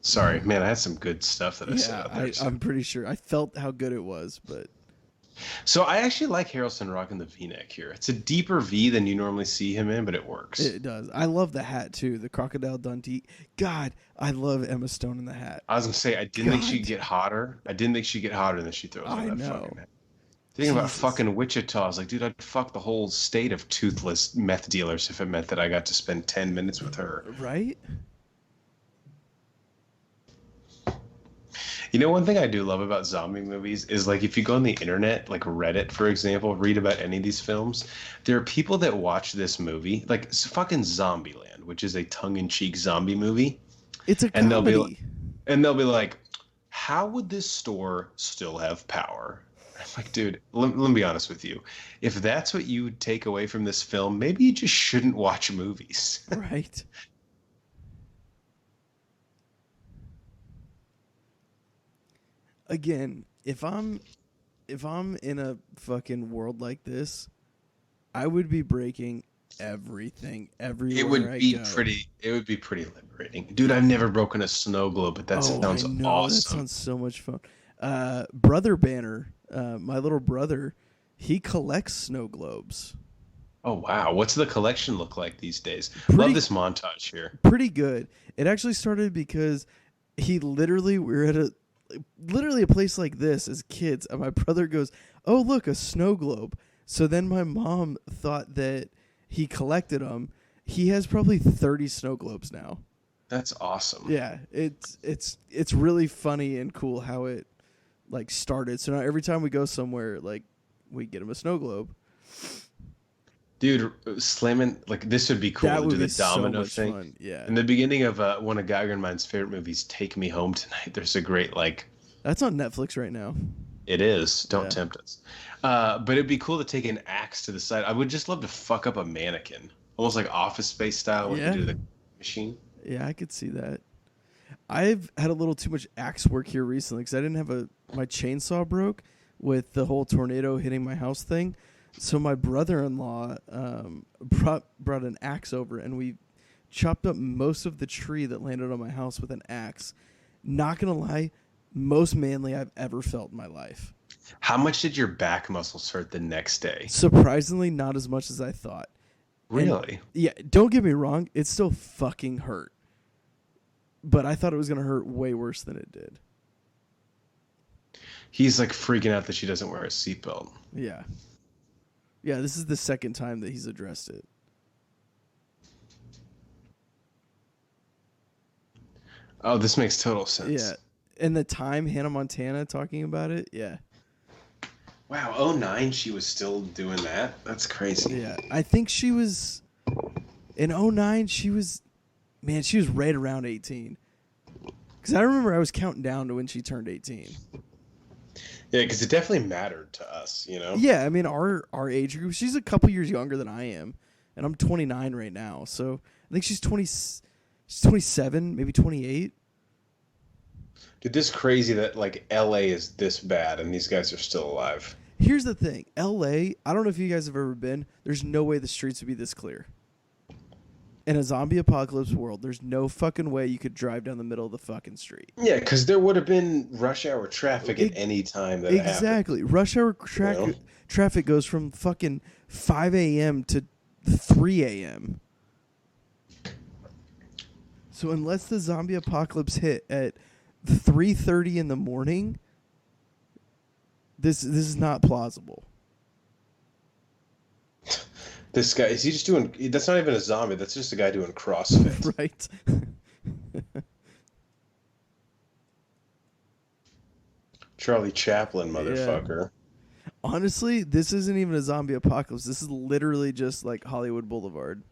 sorry. Man, I had some good stuff that I said out there. I'm pretty sure. I felt how good it was, but... So I actually like Harrelson rocking the V-neck here. It's a deeper V than you normally see him in, but it works. It does. I love the hat, too. The Crocodile Dundee. God, I love Emma Stone in the hat. I was going to say, I didn't think she'd get hotter. I didn't think she'd get hotter than she throws on that fucking hat. Thinking about fucking Wichita, I was like, dude, I'd fuck the whole state of toothless meth dealers if it meant that I got to spend 10 minutes with her. Right? You know, one thing I do love about zombie movies is, like, if you go on the internet, like Reddit, for example, read about any of these films, there are people that watch this movie, like fucking Zombieland, which is a tongue-in-cheek zombie movie. It's a comedy. And they'll be like, how would this store still have power? I'm like, dude, let me be honest with you. If that's what you would take away from this film, maybe you just shouldn't watch movies. Right. Again, if I'm in a fucking world like this, I would be breaking everything everywhere I go. It would be pretty liberating. Dude, I've never broken a snow globe, but that sounds I know. awesome. That sounds so much fun. Brother Banner, my little brother, he collects snow globes. Oh wow, what's the collection look like these days? Pretty, Love this montage here. Pretty good. It actually started because we were at literally a place like this as kids, and my brother goes, "Oh look, a snow globe." So then my mom thought that he collected them. He has probably 30 snow globes now. That's awesome. Yeah, it's really funny and cool how it like started. So now every time we go somewhere, like we get him a snow globe. Dude, slamming like this would be cool That to would do the be so domino much thing. fun. Yeah, In the beginning of one of Geiger and mine's favorite movies, Take Me Home Tonight, there's a great like. that's on Netflix right now. It is. Don't Yeah. tempt us. But it'd be cool to take an axe to the side. I would just love to fuck up a mannequin, almost like Office Space style, when Yeah. you do the machine. Yeah, I could see that. I've had a little too much axe work here recently because I didn't have my chainsaw broke with the whole tornado hitting my house thing. So my brother-in-law brought an axe over, and we chopped up most of the tree that landed on my house with an axe. Not gonna lie, most manly I've ever felt in my life. How much did your back muscles hurt the next day? Surprisingly, not as much as I thought. Really? And, yeah, don't get me wrong, it still fucking hurt. But I thought it was gonna hurt way worse than it did. He's like freaking out that she doesn't wear a seatbelt. Yeah. Yeah, this is the second time that he's addressed it. Oh, this makes total sense. Yeah. And the time Hannah Montana talking about it, yeah. Wow, '09 she was still doing that? That's crazy. Yeah. I think she was in '09 she was right around 18. Cuz I remember I was counting down to when she turned 18. Yeah, because it definitely mattered to us, you know? Yeah, I mean our age group, she's a couple years younger than I am, and I'm 29 right now. So, I think she's 27, maybe 28. Dude, this crazy that like LA is this bad and these guys are still alive. Here's the thing. LA, I don't know if you guys have ever been, there's no way the streets would be this clear. In a zombie apocalypse world, there's no fucking way you could drive down the middle of the fucking street. Yeah, because there would have been rush hour traffic at any time that happened. Exactly. Rush hour traffic goes from fucking 5 a.m. to 3 a.m. So unless the zombie apocalypse hit at 3:30 in the morning, this is not plausible. This guy, is he just doing... That's not even a zombie. That's just a guy doing CrossFit. Right. Charlie Chaplin, motherfucker. Yeah. Honestly, this isn't even a zombie apocalypse. This is literally just like Hollywood Boulevard.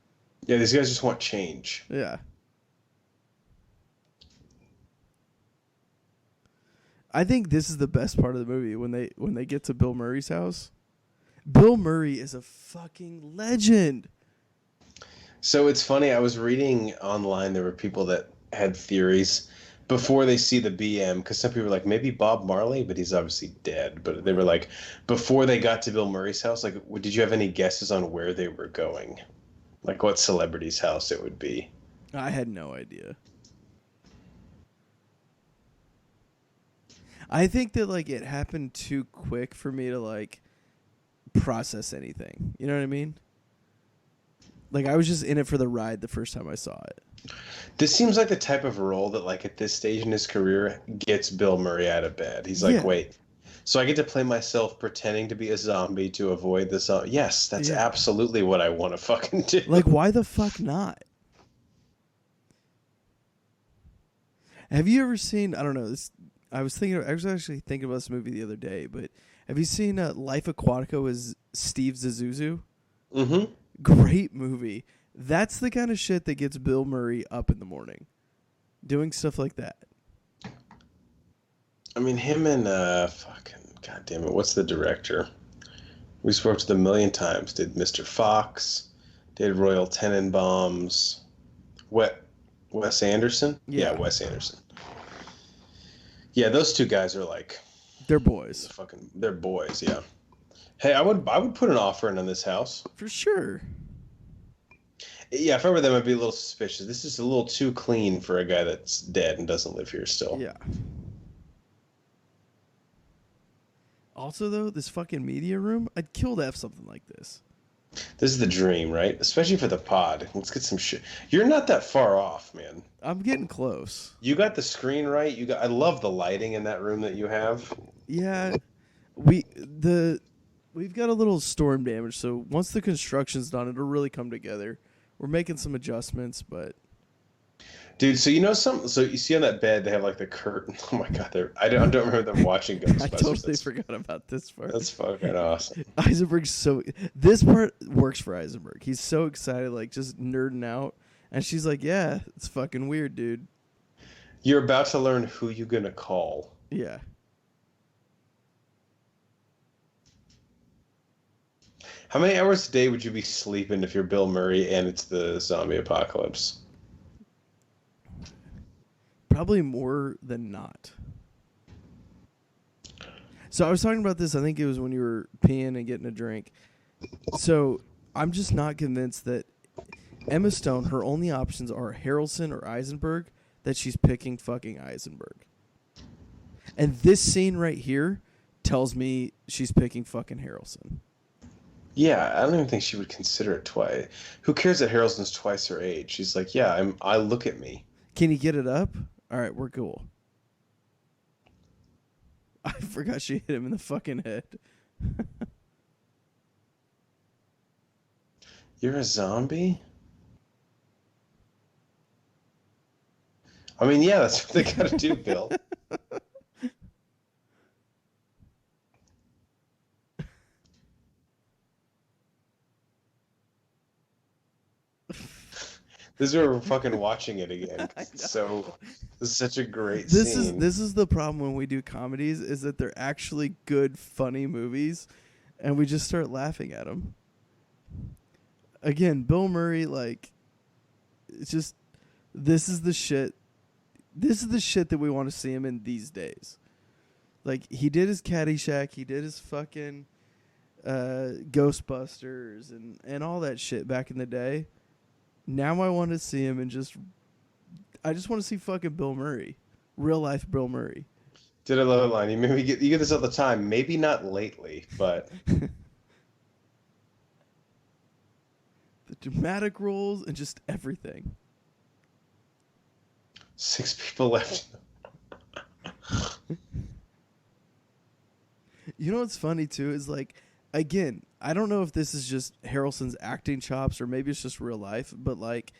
Yeah, these guys just want change. Yeah. I think this is the best part of the movie when they get to Bill Murray's house. Bill Murray is a fucking legend. So it's funny, I was reading online, there were people that had theories before they see the BM, because some people were like, maybe Bob Marley, but he's obviously dead. But they were like, before they got to Bill Murray's house, like, did you have any guesses on where they were going? Like what celebrity's house it would be? I had no idea. I think that like it happened too quick for me to like process anything. You know what I mean? Like I was just in it for the ride the first time I saw it. This seems like the type of role that like at this stage in his career gets Bill Murray out of bed. He's like, wait, so I get to play myself pretending to be a zombie to avoid the zombie. Yes, that's absolutely what I want to fucking do. Like why the fuck not? Have you ever seen, I don't know, this I was actually thinking about this movie the other day, but have you seen Life Aquatica with Steve Zissou? Mm-hmm. Great movie. That's the kind of shit that gets Bill Murray up in the morning. Doing stuff like that. I mean, him and fucking goddamn it, what's the director? We spoke to them a million times. Did Mr. Fox? Did Royal Tenenbaums? What? Wes Anderson? Yeah, Yeah, Wes Anderson. Yeah, those two guys are like they're boys fucking. They're boys. Yeah. Hey, I would put an offer in on this house. for sure. Yeah, if I were them, I'd be a little suspicious. This is a little too clean for a guy that's dead and doesn't live here still. Yeah. Also, though, this fucking media room, I'd kill to have something like this. This is the dream, right? Especially for the pod. Let's get some shit. You're not that far off, man. I'm getting close. You got the screen right. You got. I love the lighting in that room that you have. Yeah, we've got a little storm damage, so once the construction's done, it'll really come together. We're making some adjustments, but Dude, so you know something? So you see on that bed they have like the curtain. Oh my god, I don't remember them watching Ghostbusters. I totally forgot about this part. That's fucking awesome. Eisenberg's so this part works for Eisenberg. He's so excited, like just nerding out, and she's like, "Yeah, it's fucking weird, dude." You're about to learn who you're gonna call. Yeah. How many hours a day would you be sleeping if you're Bill Murray and it's the zombie apocalypse? Probably more than not. So I was talking about this, I think it was when you were peeing and getting a drink. So I'm just not convinced that Emma Stone, her only options are Harrelson or Eisenberg, that she's picking fucking Eisenberg. And this scene right here tells me she's picking fucking Harrelson. Yeah, I don't even think she would consider it twice. Who cares that Harrelson's twice her age? She's like, yeah, I look at me. Can you get it up? All right, we're cool. I forgot she hit him in the fucking head. You're a zombie? I mean, yeah, that's what they gotta do, Bill. This is where we're fucking watching it again. So this is such a great scene. This is the problem when we do comedies, is that they're actually good, funny movies, and we just start laughing at them. Again, Bill Murray, like, it's just this is the shit. This is the shit that we want to see him in these days. Like, he did his Caddyshack, he did his fucking Ghostbusters and all that shit back in the day. Now I want to see him and I just want to see fucking Bill Murray. Real life Bill Murray. Did I love a line? You get this all the time. Maybe not lately, but the dramatic roles and just everything. 6 people left. You know what's funny too is, like, again, I don't know if this is just Harrelson's acting chops or maybe it's just real life, but like,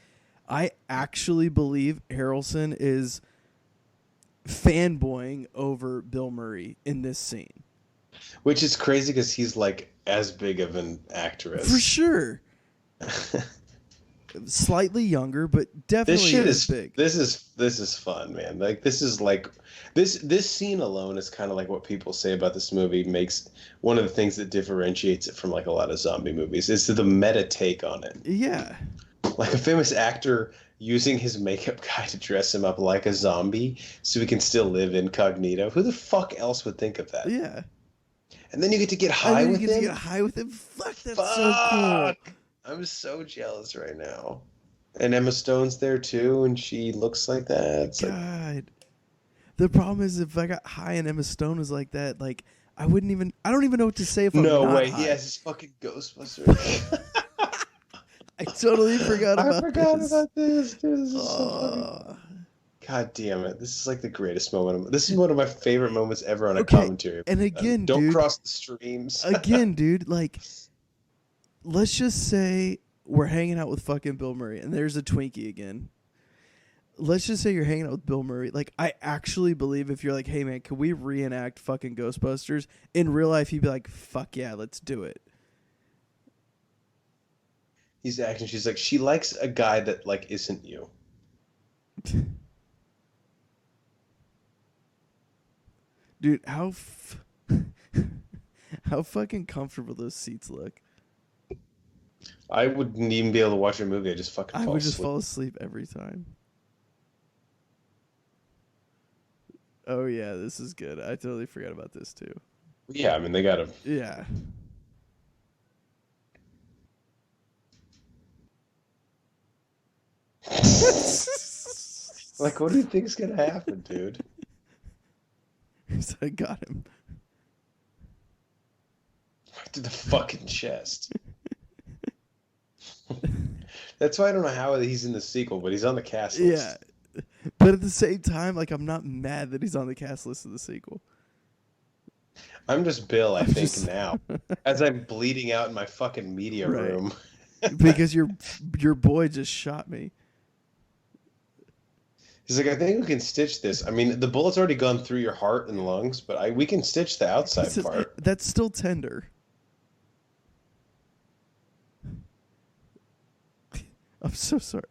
I actually believe Harrelson is fanboying over Bill Murray in this scene. Which is crazy because he's like as big of an actress. For sure. Slightly younger, but definitely This shit is big. This is fun, man. Like this is like this scene alone is kind of like what people say about this movie makes one of the things that differentiates it from like a lot of zombie movies. Is the meta take on it. Yeah. Like a famous actor using his makeup guy to dress him up like a zombie so he can still live incognito. Who the fuck else would think of that? Yeah. And then you get to get high with him. To get high with him. Fuck, that's so cool. I'm so jealous right now. And Emma Stone's there too, and she looks like that. It's God. like... The problem is, if I got high and Emma Stone was like that, like, I don't even know what to say if I'm No not way, high. he has his fucking Ghostbusters. I totally forgot about this. I forgot about this, dude. This is so funny. God damn it. This is like the greatest moment. This is one of my favorite moments ever on a commentary. And again, Don't dude, cross the streams. Again, dude, like, let's just say we're hanging out with fucking Bill Murray, and there's a Twinkie again. Let's just say you're hanging out with Bill Murray. Like, I actually believe if you're like, hey, man, can we reenact fucking Ghostbusters? In real life, he'd be like, fuck yeah, let's do it. He's acting. She's like, she likes a guy that, like, isn't you. Dude, how fucking comfortable those seats look. I wouldn't even be able to watch a movie. I just fucking I fall would just asleep. fall asleep every time. Oh yeah, this is good. I totally forgot about this too. Yeah, I mean they gotta. Yeah. Like, what do you think's gonna happen, dude? I got him. Right to the fucking chest. That's why I don't know how he's in the sequel, but he's on the cast list. Yeah. But at the same time, like, I'm not mad that he's on the cast list of the sequel. I'm just Bill, I think, now. As I'm bleeding out in my fucking media room. Because your boy just shot me. He's like, I think we can stitch this. I mean, the bullet's already gone through your heart and lungs, but we can stitch the outside part. That's still tender. I'm so sorry.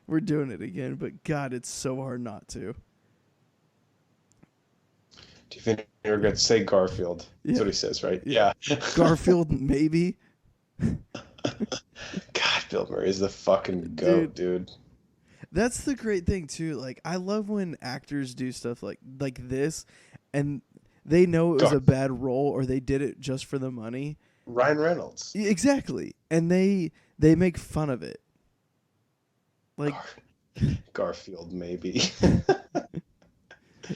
We're doing it again, but God, it's so hard not to. Do you think he regrets? Say Garfield. Yeah. That's what he says, right? Yeah. Garfield, maybe. God, Bill Murray is the fucking goat, dude. That's the great thing too. Like, I love when actors do stuff like this, and they know it was a bad role, or they did it just for the money. Ryan Reynolds. Exactly, and they make fun of it. Like Garfield, maybe.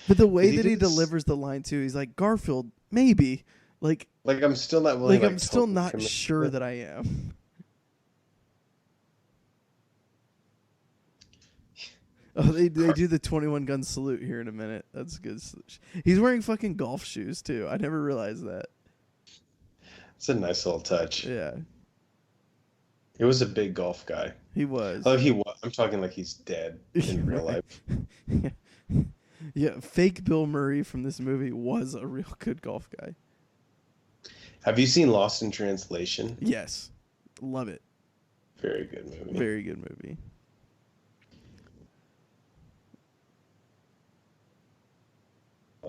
But the way that he delivers the line too, he's like, Garfield, maybe. Like I'm still not willing. Like I'm still not sure that I am. Oh, they do the 21 gun salute here in a minute. That's good. He's wearing fucking golf shoes too. I never realized that. It's a nice little touch. Yeah. He was a big golf guy. He was. Oh, he was. I'm talking like he's dead in real life. Yeah, fake Bill Murray from this movie was a real good golf guy. Have you seen Lost in Translation? Yes. Love it. Very good movie. Very good movie.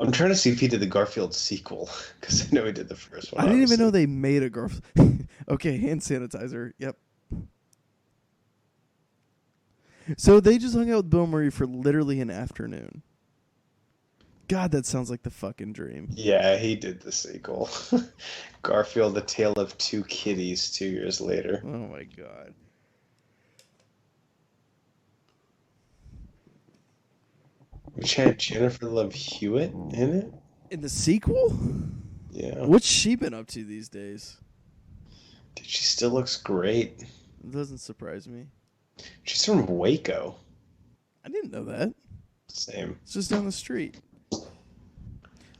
I'm trying to see if he did the Garfield sequel, because I know he did the first one. I didn't even know they made a Garfield. Okay, hand sanitizer. Yep. So they just hung out with Bill Murray for literally an afternoon. God, that sounds like the fucking dream. Yeah, he did the sequel. Garfield, The Tale of Two Kitties, 2 years later. Oh my God. Which had Jennifer Love Hewitt in it? In the sequel? Yeah. What's she been up to these days? Dude, she still looks great. It doesn't surprise me. She's from Waco. I didn't know that. Same. It's just down the street.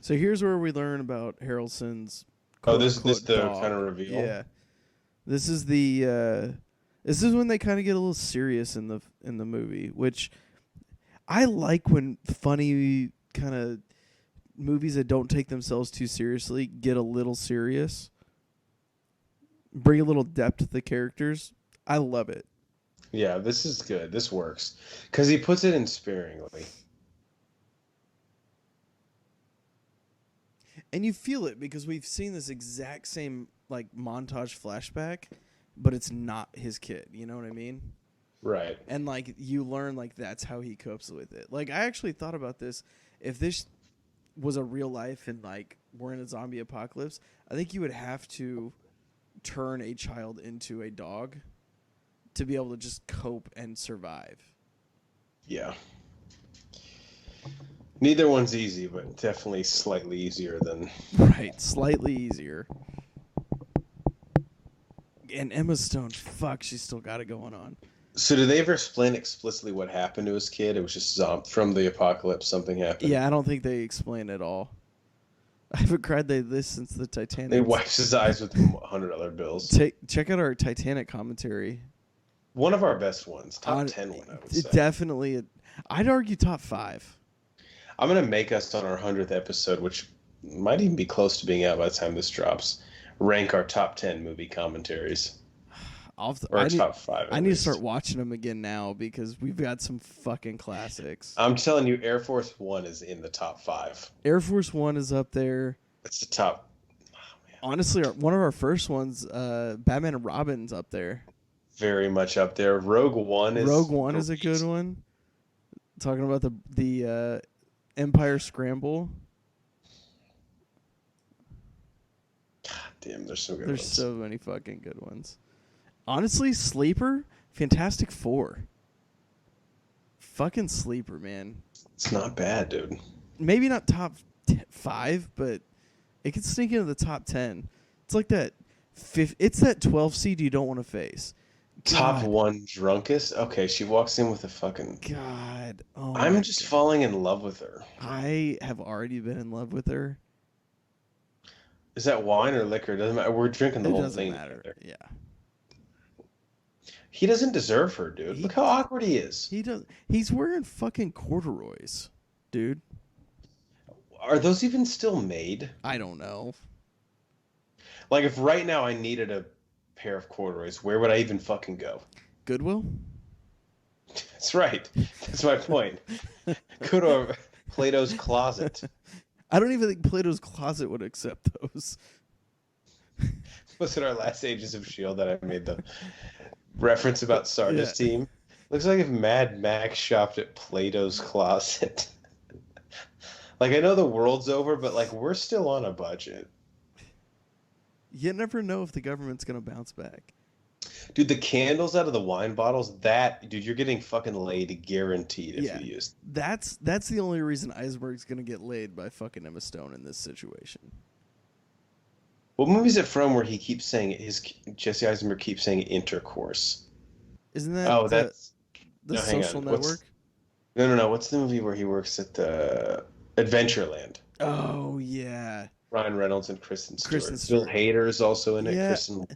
So here's where we learn about Harrelson's. This is the dog. kind of reveal. Yeah. This is the. This is when they kind of get a little serious in the movie, which I like when funny kind of movies that don't take themselves too seriously get a little serious. Bring a little depth to the characters. I love it. Yeah, this is good. This works. Because he puts it in sparingly. And you feel it because we've seen this exact same like montage flashback, but it's not his kid. You know what I mean? Right. And like you learn like that's how he copes with it. Like I actually thought about this. If this was a real life and like we're in a zombie apocalypse, I think you would have to turn a child into a dog to be able to just cope and survive. Yeah. Neither one's easy, but definitely slightly easier than... Right, slightly easier. And Emma Stone, fuck, she's still got it going on. So did they ever explain explicitly what happened to his kid? It was just from the apocalypse, something happened. Yeah, I don't think they explain at all. I haven't cried like this since the Titanic. They wipes his eyes with $100 bills. Check out our Titanic commentary. One of our best ones. Top 10 one, I would say. Definitely. I'd argue top 5. I'm going to make us on our 100th episode, which might even be close to being out by the time this drops, rank our top 10 movie commentaries. Or top 5. I need to start watching them again now because we've got some fucking classics. I'm telling you, Air Force One is in the top 5. Air Force One is up there. It's the top. Oh, man. Honestly, one of our first ones, Batman and Robin's up there. Very much up there. Rogue One is a good one. Talking about the Empire Scramble. God damn, there's so good There's ones. so many fucking good ones. Honestly, Sleeper, Fantastic Four. Fucking Sleeper, man. It's not bad, dude. Maybe not top 5, but it could sneak into the top 10. It's like that. It's that 12 seed you don't want to face. Top 1 drunkest? Okay, she walks in with a fucking... God. Oh, I'm just falling in love with her. I have already been in love with her. Is that wine or liquor? Doesn't matter. We're drinking the whole thing. It doesn't matter. Together. Yeah. He doesn't deserve her, dude. Look how awkward he is. He does. He's wearing fucking corduroys, dude. Are those even still made? I don't know. Like, if right now I needed a pair of corduroys, where would I even fucking go? Goodwill? That's right. That's my point. Go to Plato's Closet. I don't even think Plato's Closet would accept those. Was it our last Agents of S.H.I.E.L.D. that I made the reference about Sarge's team? Looks like if Mad Max shopped at Plato's Closet. Like, I know the world's over, but, like, we're still on a budget. You never know if the government's going to bounce back. Dude, the candles out of the wine bottles, dude, you're getting fucking laid guaranteed if you use them. That's the only reason Eisenberg's going to get laid by fucking Emma Stone in this situation. What movie is it from where he keeps saying Jesse Eisenberg keeps saying intercourse? Isn't that the Social Network? No. What's the movie where he works at the Adventureland? Oh, yeah. Ryan Reynolds and Kristen Stewart. Bill Hader is also in it. Yeah. Kristen.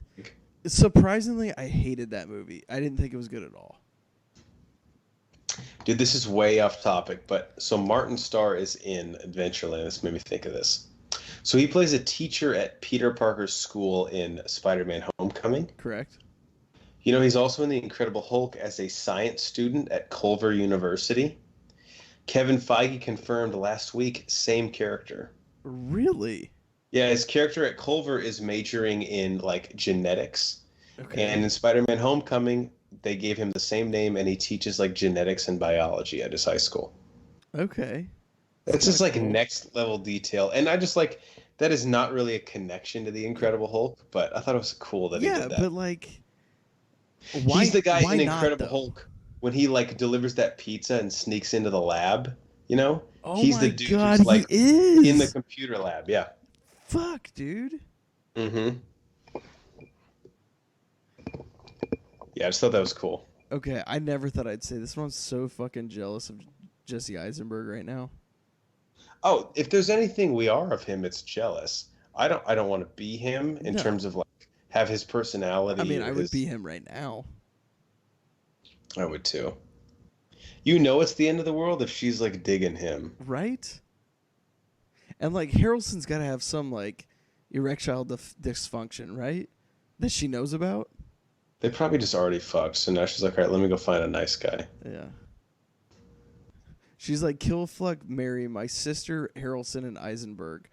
Surprisingly, I hated that movie. I didn't think it was good at all. Dude, this is way off topic, but so Martin Starr is in Adventureland. This made me think of this. So he plays a teacher at Peter Parker's school in Spider-Man Homecoming. Correct. You know, he's also in The Incredible Hulk as a science student at Culver University. Kevin Feige confirmed last week, same character. Really? Yeah, his character at Culver is majoring in, like, genetics. Okay. And in Spider-Man Homecoming, they gave him the same name, and he teaches, like, genetics and biology at his high school. Okay. It's just, like, next level detail. And I just, like, that is not really a connection to The Incredible Hulk, but I thought it was cool that he did that. Yeah, but, like... Why, he's the guy in Incredible not, Hulk when he, like, delivers that pizza and sneaks into the lab, you know? Oh he's my the dude God, who's, like, he is. in the computer lab, yeah. Fuck, dude. Mm-hmm. Yeah, I just thought that was cool. Okay, I never thought I'd say this. I'm so fucking jealous of Jesse Eisenberg right now. Oh, if there's anything we are of him, it's jealous. I don't want to be him in terms of, like, have his personality. I mean, I would be him right now. I would too. You know it's the end of the world if she's, like, digging him. Right? And, like, Harrelson's got to have some, like, erectile dysfunction, right? That she knows about? They probably just already fucked, so now she's like, all right, let me go find a nice guy. Yeah. She's like, kill, fuck, marry my sister, Harrelson, and Eisenberg.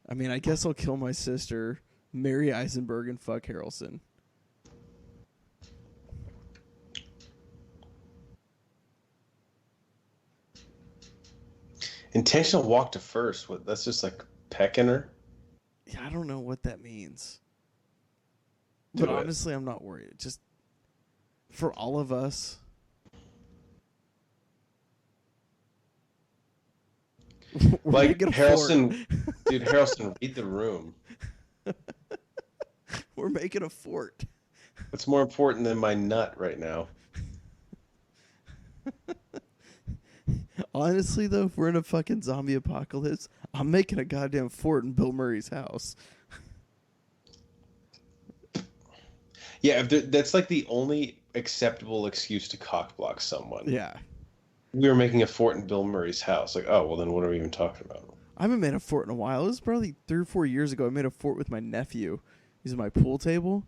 I mean, I guess I'll kill my sister, marry Eisenberg, and fuck Harrelson. Intentional walk to first. What? That's just like pecking her? Yeah, I don't know what that means. But honestly, I'm not worried. Just for all of us. Like Harrelson, dude, Harrelson, read the room. We're making a fort. What's more important than my nut right now? Honestly, though, if we're in a fucking zombie apocalypse, I'm making a goddamn fort in Bill Murray's house. Yeah, that's like the only acceptable excuse to cockblock someone. Yeah. We were making a fort in Bill Murray's house. Like, oh, well, then what are we even talking about? I haven't made a fort in a while. It was probably 3 or 4 years ago. I made a fort with my nephew using my pool table.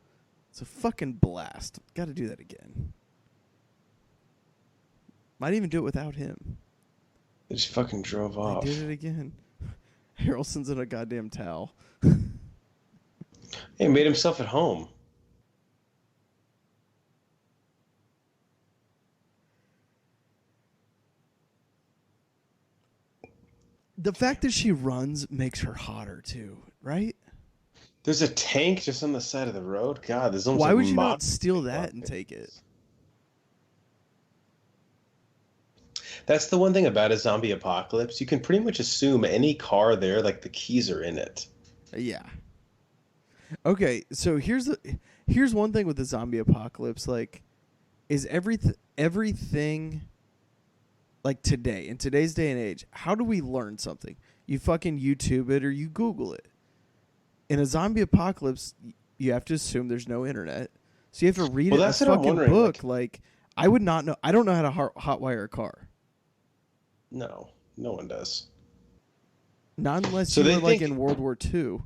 It's a fucking blast. Got to do that again. Might even do it without him. They just fucking drove off. They did it again. Harrelson's in a goddamn towel. He made himself at home. The fact that she runs makes her hotter too, right? There's a tank just on the side of the road. God, there's almost. Why like would you not steal that and take it? That's the one thing about a zombie apocalypse. You can pretty much assume any car there, like the keys are in it. Yeah. Okay, so here's one thing with the zombie apocalypse. Like, is everything like today, in today's day and age, how do we learn something? You fucking YouTube it or you Google it. In a zombie apocalypse, you have to assume there's no internet. So you have to read it in a fucking book. Like, I would not know. I don't know how to hotwire a car. No one does. Not unless you were like in World War II.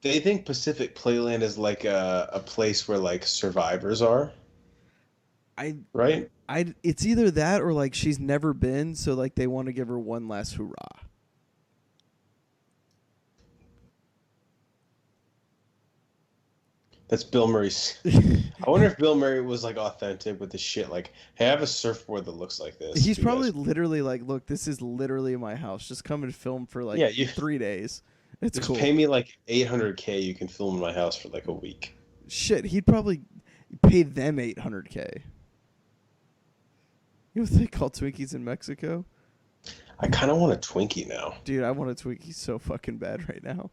They think Pacific Playland is like a place where like survivors are. Right? It's either that or like she's never been, so like they want to give her one last hurrah. That's Bill Murray's. I wonder if Bill Murray was like authentic with the shit. Like, hey, I have a surfboard that looks like this. He's probably literally like, look, this is literally my house. Just come and film for like 3 days. It's cool. Pay me like $800K. You can film in my house for like a week. Shit, he'd probably pay them $800K. You know what they call Twinkies in Mexico? I kind of want a Twinkie now. Dude, I want a Twinkie so fucking bad right now.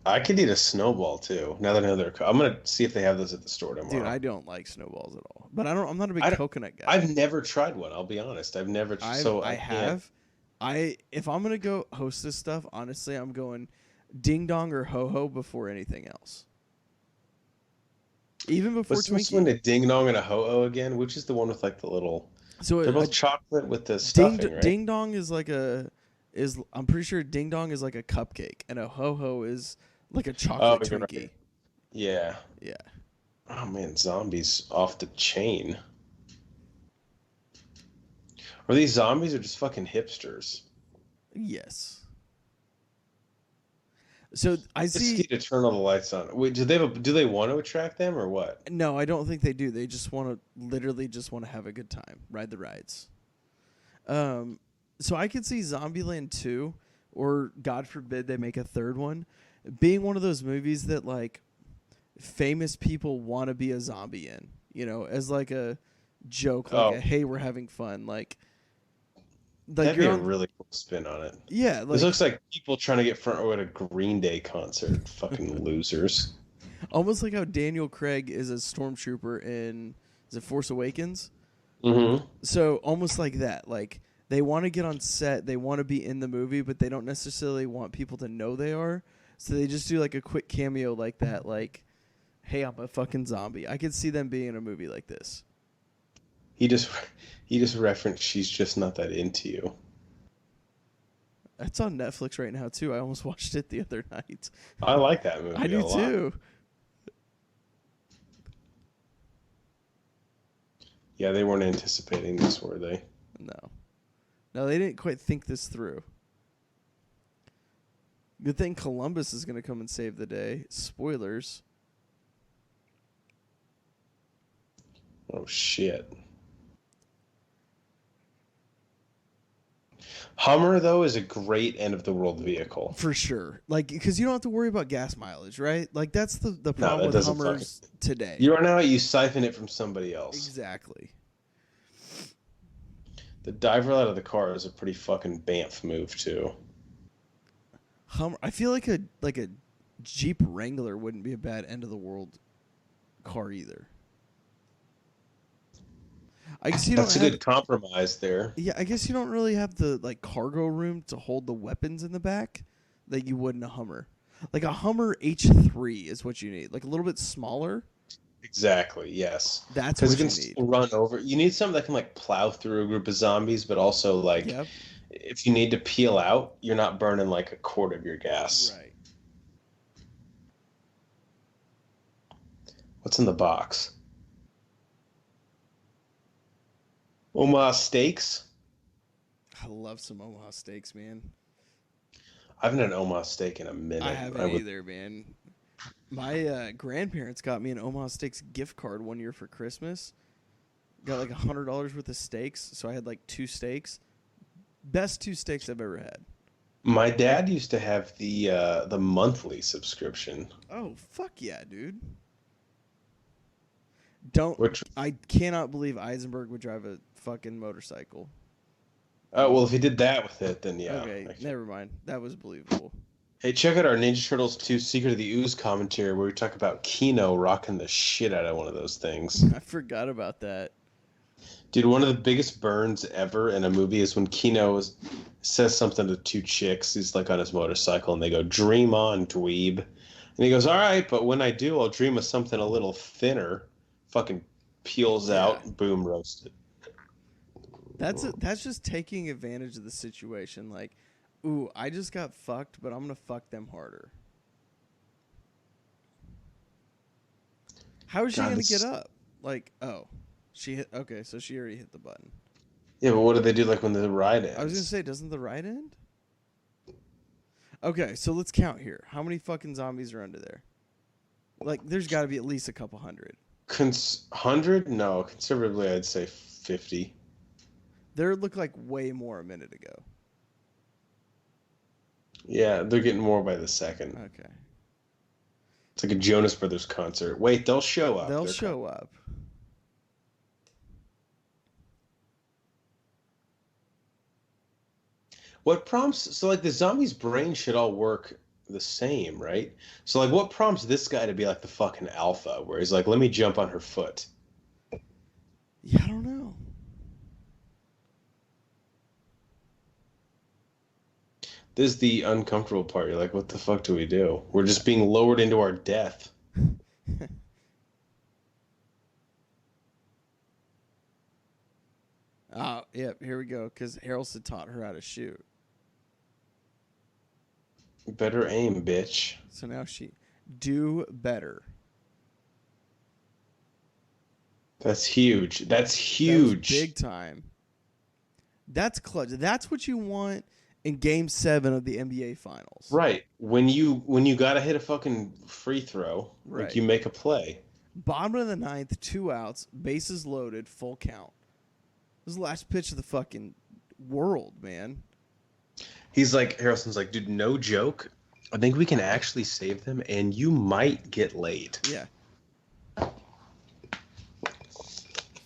I could eat a snowball too. Now that I know I'm gonna see if they have those at the store tomorrow. Dude, I don't like snowballs at all. But I'm not a big coconut guy. I've never tried one. I'll be honest. I've never. I have. If I'm gonna go Hostess stuff, honestly, I'm going Ding Dong or Ho Ho before anything else. Even before Twinkie. What's one, a Ding Dong and a Ho Ho again? Which is the one with like the little? So they're both chocolate with the stuffing, right? Ding Dong is like I'm pretty sure Ding Dong is like a cupcake, and a Ho Ho is like a chocolate Twinkie. Right. Yeah. Yeah. Oh man, zombies off the chain. Are these zombies or just fucking hipsters? Yes. So I see. To turn all the lights on. Wait, do they want to attract them or what? No, I don't think they do. They just want to have a good time, ride the rides. So I could see Zombieland 2, or God forbid they make a third one, being one of those movies that like famous people want to be a zombie in, you know, as like a joke, like hey, we're having fun, like that'd be a really cool spin on it. Yeah, like, this looks like people trying to get front row at a Green Day concert. Fucking losers. Almost like how Daniel Craig is a stormtrooper in Force Awakens. Mm-hmm. So almost like that, like they want to get on set, they want to be in the movie, but they don't necessarily want people to know they are. So they just do like a quick cameo like that, like, hey, I'm a fucking zombie. I could see them being in a movie like this. He just referenced She's Just Not That Into You. That's on Netflix right now too. I almost watched it the other night. I like that movie. I do too. Yeah, they weren't anticipating this, were they? No, they didn't quite think this through. Good thing Columbus is going to come and save the day. Spoilers. Oh, shit. Hummer, though, is a great end-of-the-world vehicle. For sure. Like, because you don't have to worry about gas mileage, right? Like, that's the problem with Hummers today. You run out, you siphon it from somebody else. Exactly. The diver out of the car is a pretty fucking bamf move, too. Hummer, I feel like a Jeep Wrangler wouldn't be a bad end-of-the-world car either. I guess That's a good compromise there. Yeah, I guess you don't really have the like cargo room to hold the weapons in the back that you would in a Hummer. Like a Hummer H3 is what you need. Like a little bit smaller. Exactly, yes. That's what you need. Still run over. You need something that can like plow through a group of zombies, but also like if you need to peel out, you're not burning like a quart of your gas. Right. What's in the box? Omaha steaks? I love some Omaha steaks, man. I haven't had an Omaha steak in a minute. I haven't either, man. My grandparents got me an Omaha Steaks gift card one year for Christmas. Got like $100 worth of steaks, so I had like 2 steaks. Best 2 steaks I've ever had. My dad used to have the monthly subscription. Oh, fuck yeah, dude. I cannot believe Eisenberg would drive a fucking motorcycle. Oh, well, if he did that with it, then yeah. Okay, never mind. That was believable. Hey, check out our Ninja Turtles 2 Secret of the Ooze commentary where we talk about Kino rocking the shit out of one of those things. I forgot about that. Dude, one of the biggest burns ever in a movie is when Kino says something to 2 chicks. He's like on his motorcycle, and they go, "Dream on, dweeb." And he goes, "All right, but when I do, I'll dream of something a little thinner." Fucking peels out, boom, roasted. That's just taking advantage of the situation. Like, ooh, I just got fucked, but I'm gonna fuck them harder. How is she gonna get up? Like, oh, she hit. Okay, so she already hit the button. Yeah, but what do they do like when the ride ends? I was gonna say, doesn't the ride end? Okay, so let's count here. How many fucking zombies are under there? Like, there's got to be at least a couple hundred. 100? No, conservatively, I'd say 50. There looked like way more a minute ago. Yeah, they're getting more by the second. Okay. It's like a Jonas Brothers concert. Wait, they'll show up. They'll show up. What prompts... So, like, the zombie's brain should all work the same, right? So, like, what prompts this guy to be, like, the fucking alpha? Where he's like, let me jump on her foot. Yeah, I don't know. This is the uncomfortable part. You're like, what the fuck do we do? We're just being lowered into our death. Oh, yep, here we go. Because Harrelson taught her how to shoot. Better aim, bitch. So now she... Do better. That's huge. That's huge. That was big time. That's clutch. That's what you want in Game 7 of the NBA Finals. Right. When you gotta hit a fucking free throw, right. Like you make a play. Bottom of the 9th, 2 outs, bases loaded, full count. This is the last pitch of the fucking world, man. He's like, Harrelson's like, dude, no joke. I think we can actually save them, and you might get laid. Yeah.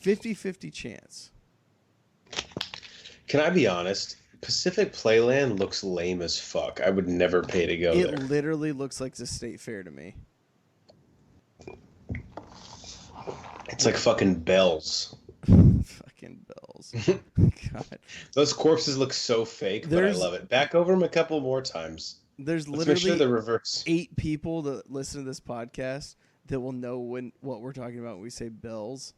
50-50 chance. Can I be honest? Pacific Playland looks lame as fuck. I would never pay to go there. It literally looks like the state fair to me. It's like fucking bells. Fucking bells. God. Those corpses look so fake, but I love it. Back over them a couple more times. There's Let's literally make sure they're reverse. 8 people that listen to this podcast that will know what we're talking about when we say bells.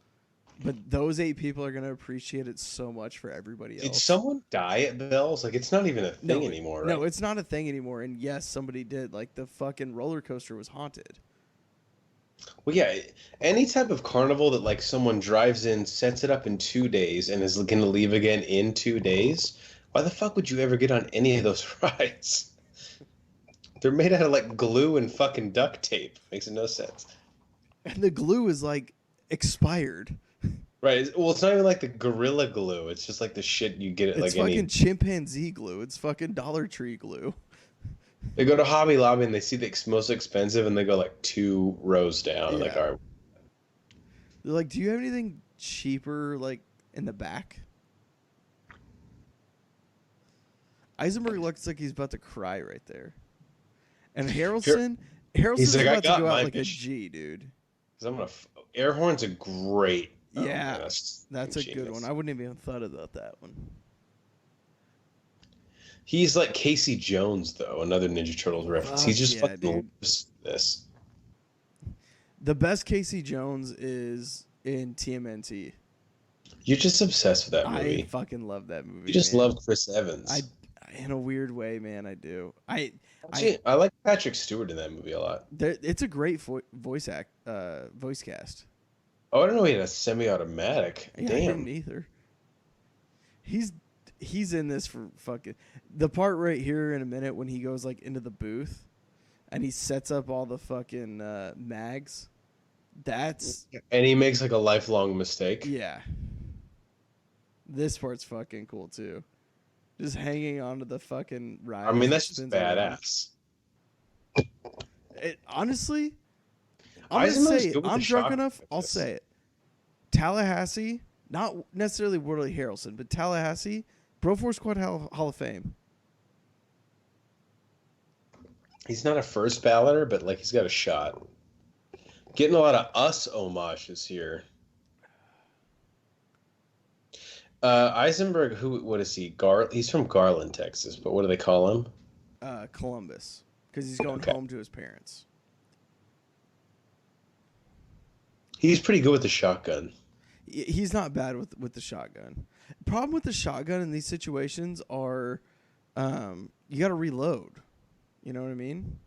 But those 8 people are going to appreciate it so much for everybody else. Did someone die at Bells? Like, it's not even a thing anymore, right? No, it's not a thing anymore. And yes, somebody did. Like, the fucking roller coaster was haunted. Well, yeah, any type of carnival that, like, someone drives in, sets it up in 2 days, and is going to leave again in 2 days, why the fuck would you ever get on any of those rides? They're made out of, like, glue and fucking duct tape. Makes no sense. And the glue is, like, expired. Right. Well, it's not even like the Gorilla Glue. It's just like the shit you get at like any... It's fucking chimpanzee glue. It's fucking Dollar Tree glue. They go to Hobby Lobby and they see the most expensive and they go like 2 rows down. Yeah. Like, all right. They're like, do you have anything cheaper, like, in the back? Eisenberg looks like he's about to cry right there. And Harrelson's like, about to go out like a G, dude. Air horn's a great... Yeah, man, that's a good one. I wouldn't even have thought about that one. He's like Casey Jones, though, another Ninja Turtles reference. He's just fucking lives this. The best Casey Jones is in TMNT. You're just obsessed with that movie. I fucking love that movie. You just love Chris Evans. In a weird way, man, I do. Actually, I like Patrick Stewart in that movie a lot. It's a great voice cast. Oh, I don't know he had a semi-automatic. Yeah, I didn't Damn. either. He's he's in this for fucking the part right here in a minute when he goes like into the booth and he sets up all the fucking mags. That's And he makes like a lifelong mistake. yeah. This part's fucking cool too. Just hanging onto the fucking ride. I mean, as it that's just spins around. badass. Honestly, I'm gonna Eisenberg's say it. good with I'm the drunk shock enough. I'll effects. say it. Tallahassee, not necessarily Woody Harrelson, but Tallahassee, Broforce Squad Hall of Fame. He's not a first balloter, but like he's got a shot. Getting a lot of Us homages here. Eisenberg, what is he? He's from Garland, Texas, but what do they call him? Columbus, because he's going Okay. home to his parents. He's pretty good with the shotgun. He's not bad with the shotgun. Problem with the shotgun in these situations are, you got to reload. You know what I mean?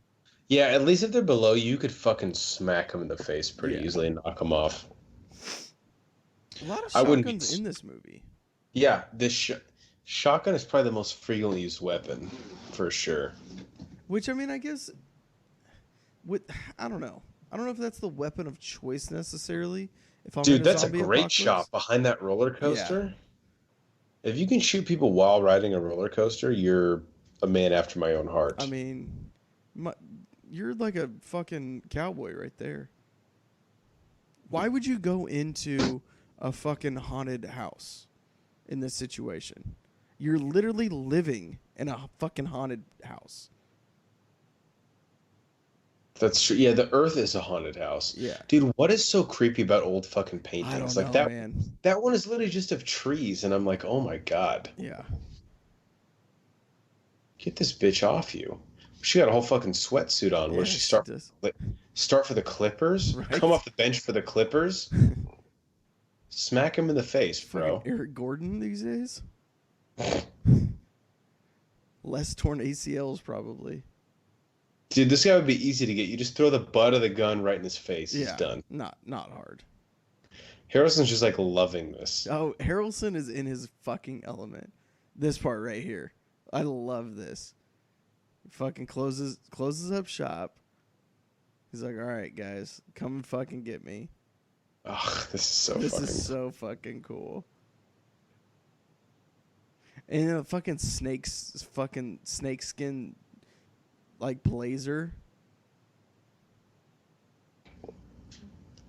Yeah, at least if they're below you, you could fucking smack him in the face pretty Yeah. easily and knock him off. A lot of I wouldn't shotguns in this movie. Yeah, this shotgun is probably the most frequently used weapon, for sure. Which I mean, I guess, I don't know. I don't know if that's the weapon of choice necessarily. If I'm in Dude, that's a zombie great apocalypse. shot behind that roller coaster. If you can shoot people while riding a roller coaster, you're a man after my own heart. I mean, you're like a fucking cowboy right there. Why would you go into a fucking haunted house in this situation? You're literally living in a fucking haunted house. That's true. Yeah, the Earth is a haunted house. Yeah. Dude, what is so creepy about old fucking paintings? I don't Like know, that man. that one is literally just of trees, and I'm like, oh my god. Yeah. Get this bitch off you. She got a whole fucking sweatsuit on. Where Yeah, she start does. start for the Clippers? Right. Come off the bench for the Clippers? Smack him in the face, bro. Fucking Eric Gordon these days. Less torn ACLs probably. Dude, this guy would be easy to get. You just throw the butt of the gun right in his face. Yeah. He's done. Not hard. Harrison's just like loving this. Oh, Harrelson is in his fucking element. This part right here. I love this. He fucking closes up shop. He's like, all right, guys, come and fucking get me. Ugh, this is so This fucking is so fucking cool. And a fucking snakeskin like blazer.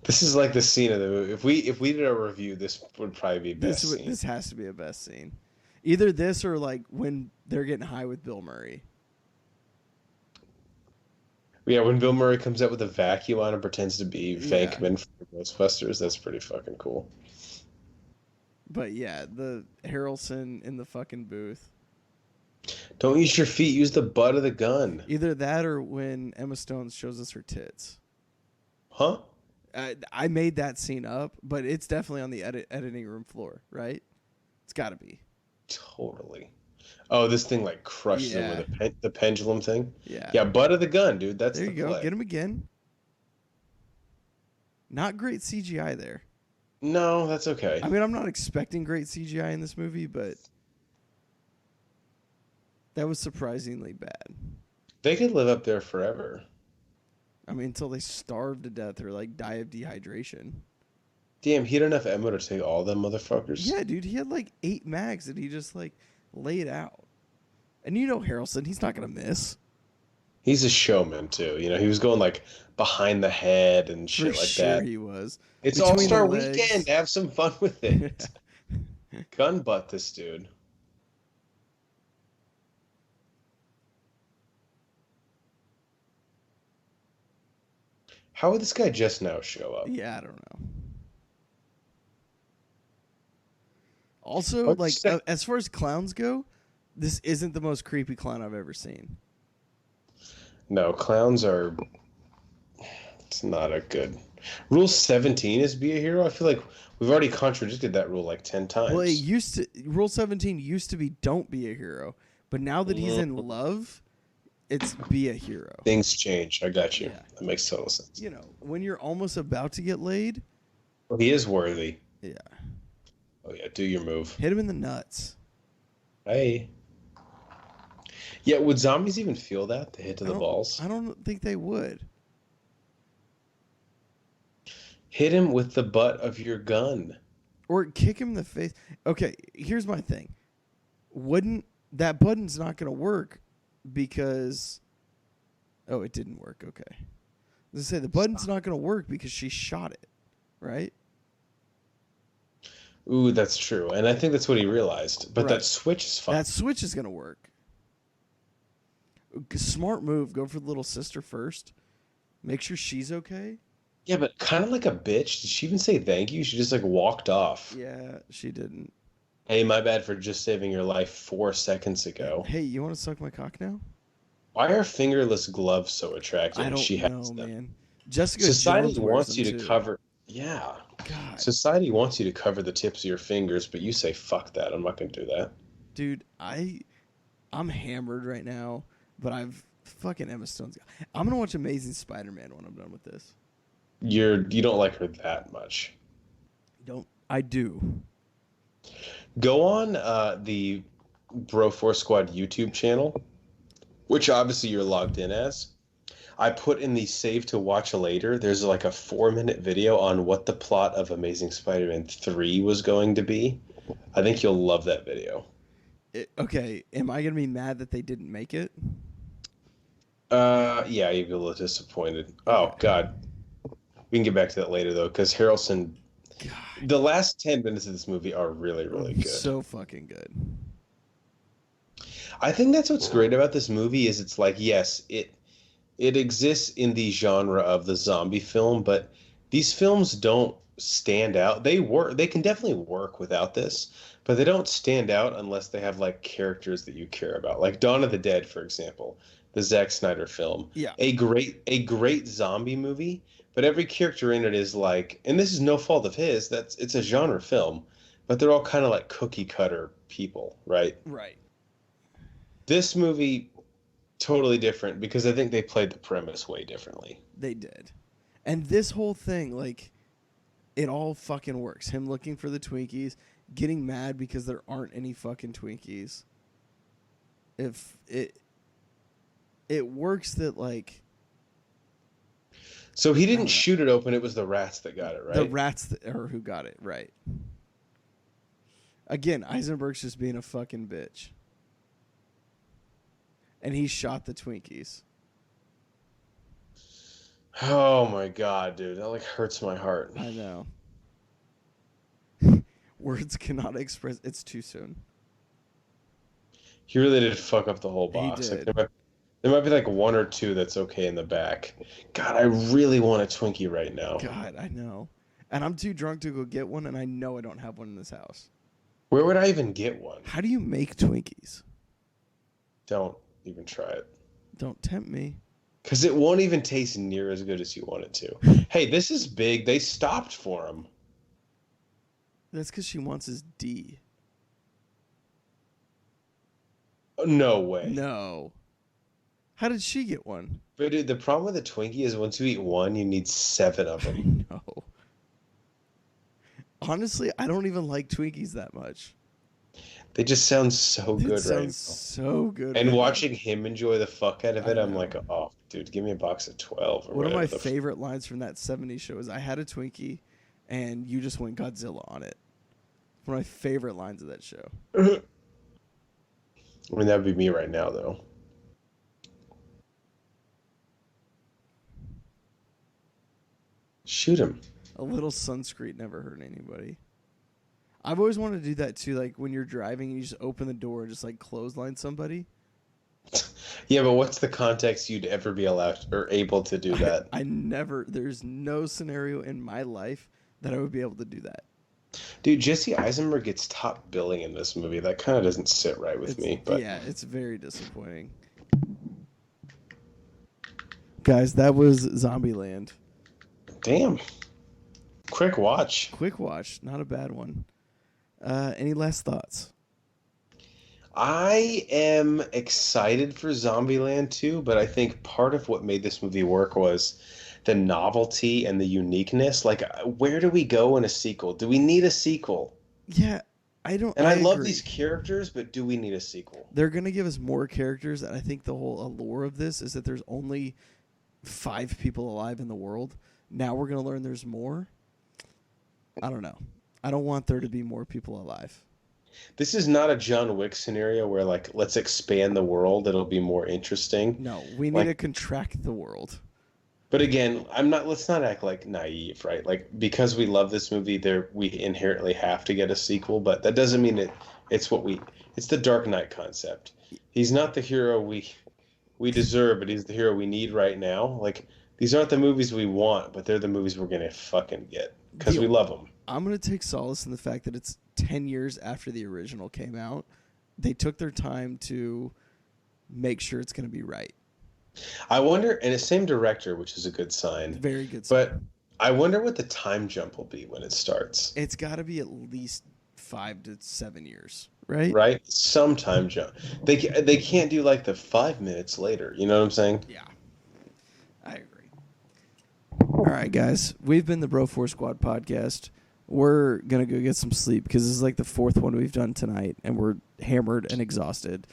This is like the scene of the movie. If we did a review, this would probably be best scene. This has to be a best scene. Either this or like when they're getting high with Bill Murray. Yeah, when Bill Murray comes out with a vacuum on and pretends to be Venkman from Ghostbusters, that's pretty fucking cool. But yeah, the Harrelson in the fucking booth. Don't use your feet, use the butt of the gun. Either that or when Emma Stone shows us her tits. Huh? I made that scene up, but it's definitely on the editing room floor, right? It's got to be. Totally. Oh, this thing like crushes him with the pendulum thing? Yeah. Yeah, butt of the gun, dude. That's There the you go. play. Get him again. Not great CGI there. No, that's okay. I mean, I'm not expecting great CGI in this movie, but that was surprisingly bad. They could live up there forever. I mean, until they starve to death or like die of dehydration. Damn, he had enough ammo to take all them motherfuckers. Yeah, dude, he had like 8 mags that he just like laid out. And you know Harrelson, he's not going to miss. He's a showman too. You know, he was going like behind the head and shit For like sure that. he was. It's Between All-Star the legs. Weekend. Have some fun with it. Gun butt this dude. How would this guy just now show up? Yeah, I don't know. Also, Oh, like, sick. as far as clowns go, this isn't the most creepy clown I've ever seen. No, clowns are. It's not a good. Rule 17 is be a hero. I feel like we've already contradicted that rule like 10 times. Well, Rule 17 used to be don't be a hero. But now that he's in love, It's be a hero. Things change. I got you. Yeah. That makes total sense. You know, when you're almost about to get laid. Well, he is worthy. Yeah. Oh yeah, do your move. Hit him in the nuts. Hey. Yeah, would zombies even feel that, the hit to the balls? I don't think they would. Hit him with the butt of your gun. Or kick him in the face. Okay, here's my thing. That button's not going to work because... Oh, it didn't work. Okay. I was going to say, the button's not going to work because she shot it, right? Ooh, that's true. And I think that's what he realized. But that switch is fine. That switch is going to work. Smart move. Go for the little sister first. Make sure she's okay. Yeah, but kind of like a bitch. Did she even say thank you? She just like walked off. Yeah, she didn't. Hey, my bad for just saving your life 4 seconds ago. Hey, you want to suck my cock now? Why are fingerless gloves so attractive? I don't she know, has them? man. Jessica Society Jones wants you wears them to too. cover. Yeah. God. Society wants you to cover the tips of your fingers, but you say fuck that. I'm not going to do that. Dude, I'm hammered right now, but I've fucking Emma Stone's. I'm gonna watch Amazing Spider-Man when I'm done with this. You don't like her that much. I do. Go on the Bro Force Squad YouTube channel, which obviously you're logged in as. I put in the save to watch later. There's like a 4-minute video on what the plot of Amazing Spider-Man 3 was going to be. I think you'll love that video. Okay, am I gonna be mad that they didn't make it? Yeah, you'll be a little disappointed. Oh God, we can get back to that later though, because Harrelson. God. The last 10 minutes of this movie are really, really good. So fucking good. I think that's what's great about this movie is it's like, yes, it exists in the genre of the zombie film, but these films don't stand out. They can definitely work without this, but they don't stand out unless they have like characters that you care about. Like Dawn of the Dead, for example, the Zack Snyder film. Yeah. A great zombie movie, but every character in it is like, and this is no fault of his, it's a genre film, but they're all kind of like cookie cutter people, right? Right. This movie, totally different because I think they played the premise way differently. They did. And this whole thing, like, it all fucking works. Him looking for the Twinkies, getting mad because there aren't any fucking Twinkies. If it works that, like... So he didn't shoot it open, it was the rats that got it, right? The rats who got it, right. Again, Eisenberg's just being a fucking bitch. And he shot the Twinkies. Oh my God, dude. That like hurts my heart. I know. Words cannot express. It's too soon. He really did fuck up the whole box. He did. Like, there might be like 1 or 2 that's okay in the back. God, I really want a Twinkie right now. God, I know. And I'm too drunk to go get one, and I know I don't have one in this house. Where would I even get one? How do you make Twinkies? Don't even try it. Don't tempt me. Because it won't even taste near as good as you want it to. Hey, this is big. They stopped for him. That's because she wants his D. No way. No. How did she get one? But dude, the problem with a Twinkie is once you eat one, you need 7 of them. I know. Honestly, I don't even like Twinkies that much. They just sound so good right now. Sounds so good. And right watching him enjoy the fuck out of it, I'm like, oh, dude, give me a box of 12. Or one of my whatever favorite lines from that 70s show is, I had a Twinkie, and you just went Godzilla on it. One of my favorite lines of that show. I mean, that would be me right now, though. Shoot him. A little sunscreen never hurt anybody. I've always wanted to do that too, like when you're driving and you just open the door and just like clothesline somebody. Yeah, but what's the context you'd ever be allowed or able to do that? There's no scenario in my life that I would be able to do that. Dude, Jesse Eisenberg gets top billing in this movie. That kind of doesn't sit right with me. But yeah, it's very disappointing. Guys, that was Zombieland. Damn. Quick watch. Quick watch, not a bad one. Any last thoughts? I am excited for Zombieland 2, but I think part of what made this movie work was the novelty and the uniqueness. Like, where do we go in a sequel? Do we need a sequel? Yeah, I don't. And I love agree. these characters, but do we need a sequel? They're gonna give us more characters, and I think the whole allure of this is that there's only 5 people alive in the world. Now we're gonna learn there's more. I don't know. I don't want there to be more people alive. This is not a John Wick scenario where, like, let's expand the world. It'll be more interesting. No, we need Like, to contract the world. but again, let's not act like naive, right? Like, because we love this movie, we inherently have to get a sequel, but that doesn't mean it's the Dark Knight concept. He's not the hero we deserve, but he's the hero we need right now. Like, these aren't the movies we want, but they're the movies we're gonna fucking get because we love them. I'm gonna take solace in the fact that it's 10 years after the original came out. They took their time to make sure it's gonna be right. I wonder, and the same director, which is a good sign. Very good But sign. I wonder what the time jump will be when it starts. It's got to be at least 5 to 7 years, right? Right? Some time jump. They can't do like the 5 minutes later. You know what I'm saying? Yeah, I agree. All right, guys, we've been the Bro Force Squad podcast. We're gonna go get some sleep because this is like the 4th one we've done tonight, and we're hammered and exhausted.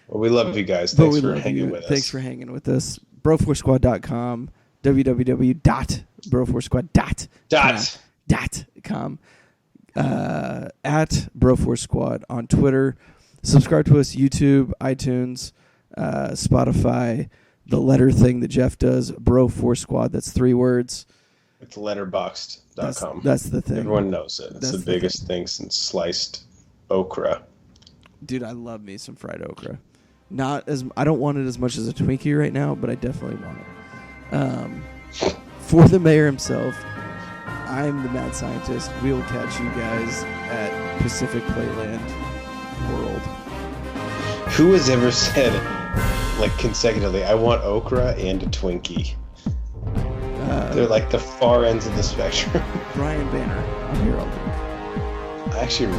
Well, we love you guys. Thanks for hanging with us. Thanks for hanging with us. Broforcesquad.com, www.broforcesquad.com, at Broforce Squad on Twitter. Subscribe to us, YouTube, iTunes, Spotify, the letter thing that Jeff does, Broforce Squad. That's 3 words. It's letterboxd.com. That's the thing. Everyone knows it. It's the biggest thing since sliced okra. Dude, I love me some fried okra. I don't want it as much as a Twinkie right now, but I definitely want it. For the mayor himself, I'm the mad scientist. We will catch you guys at Pacific Playland World. Who has ever said, like, consecutively, I want okra and a Twinkie? They're like the far ends of the spectrum. Brian Banner. I'm here all week. I actually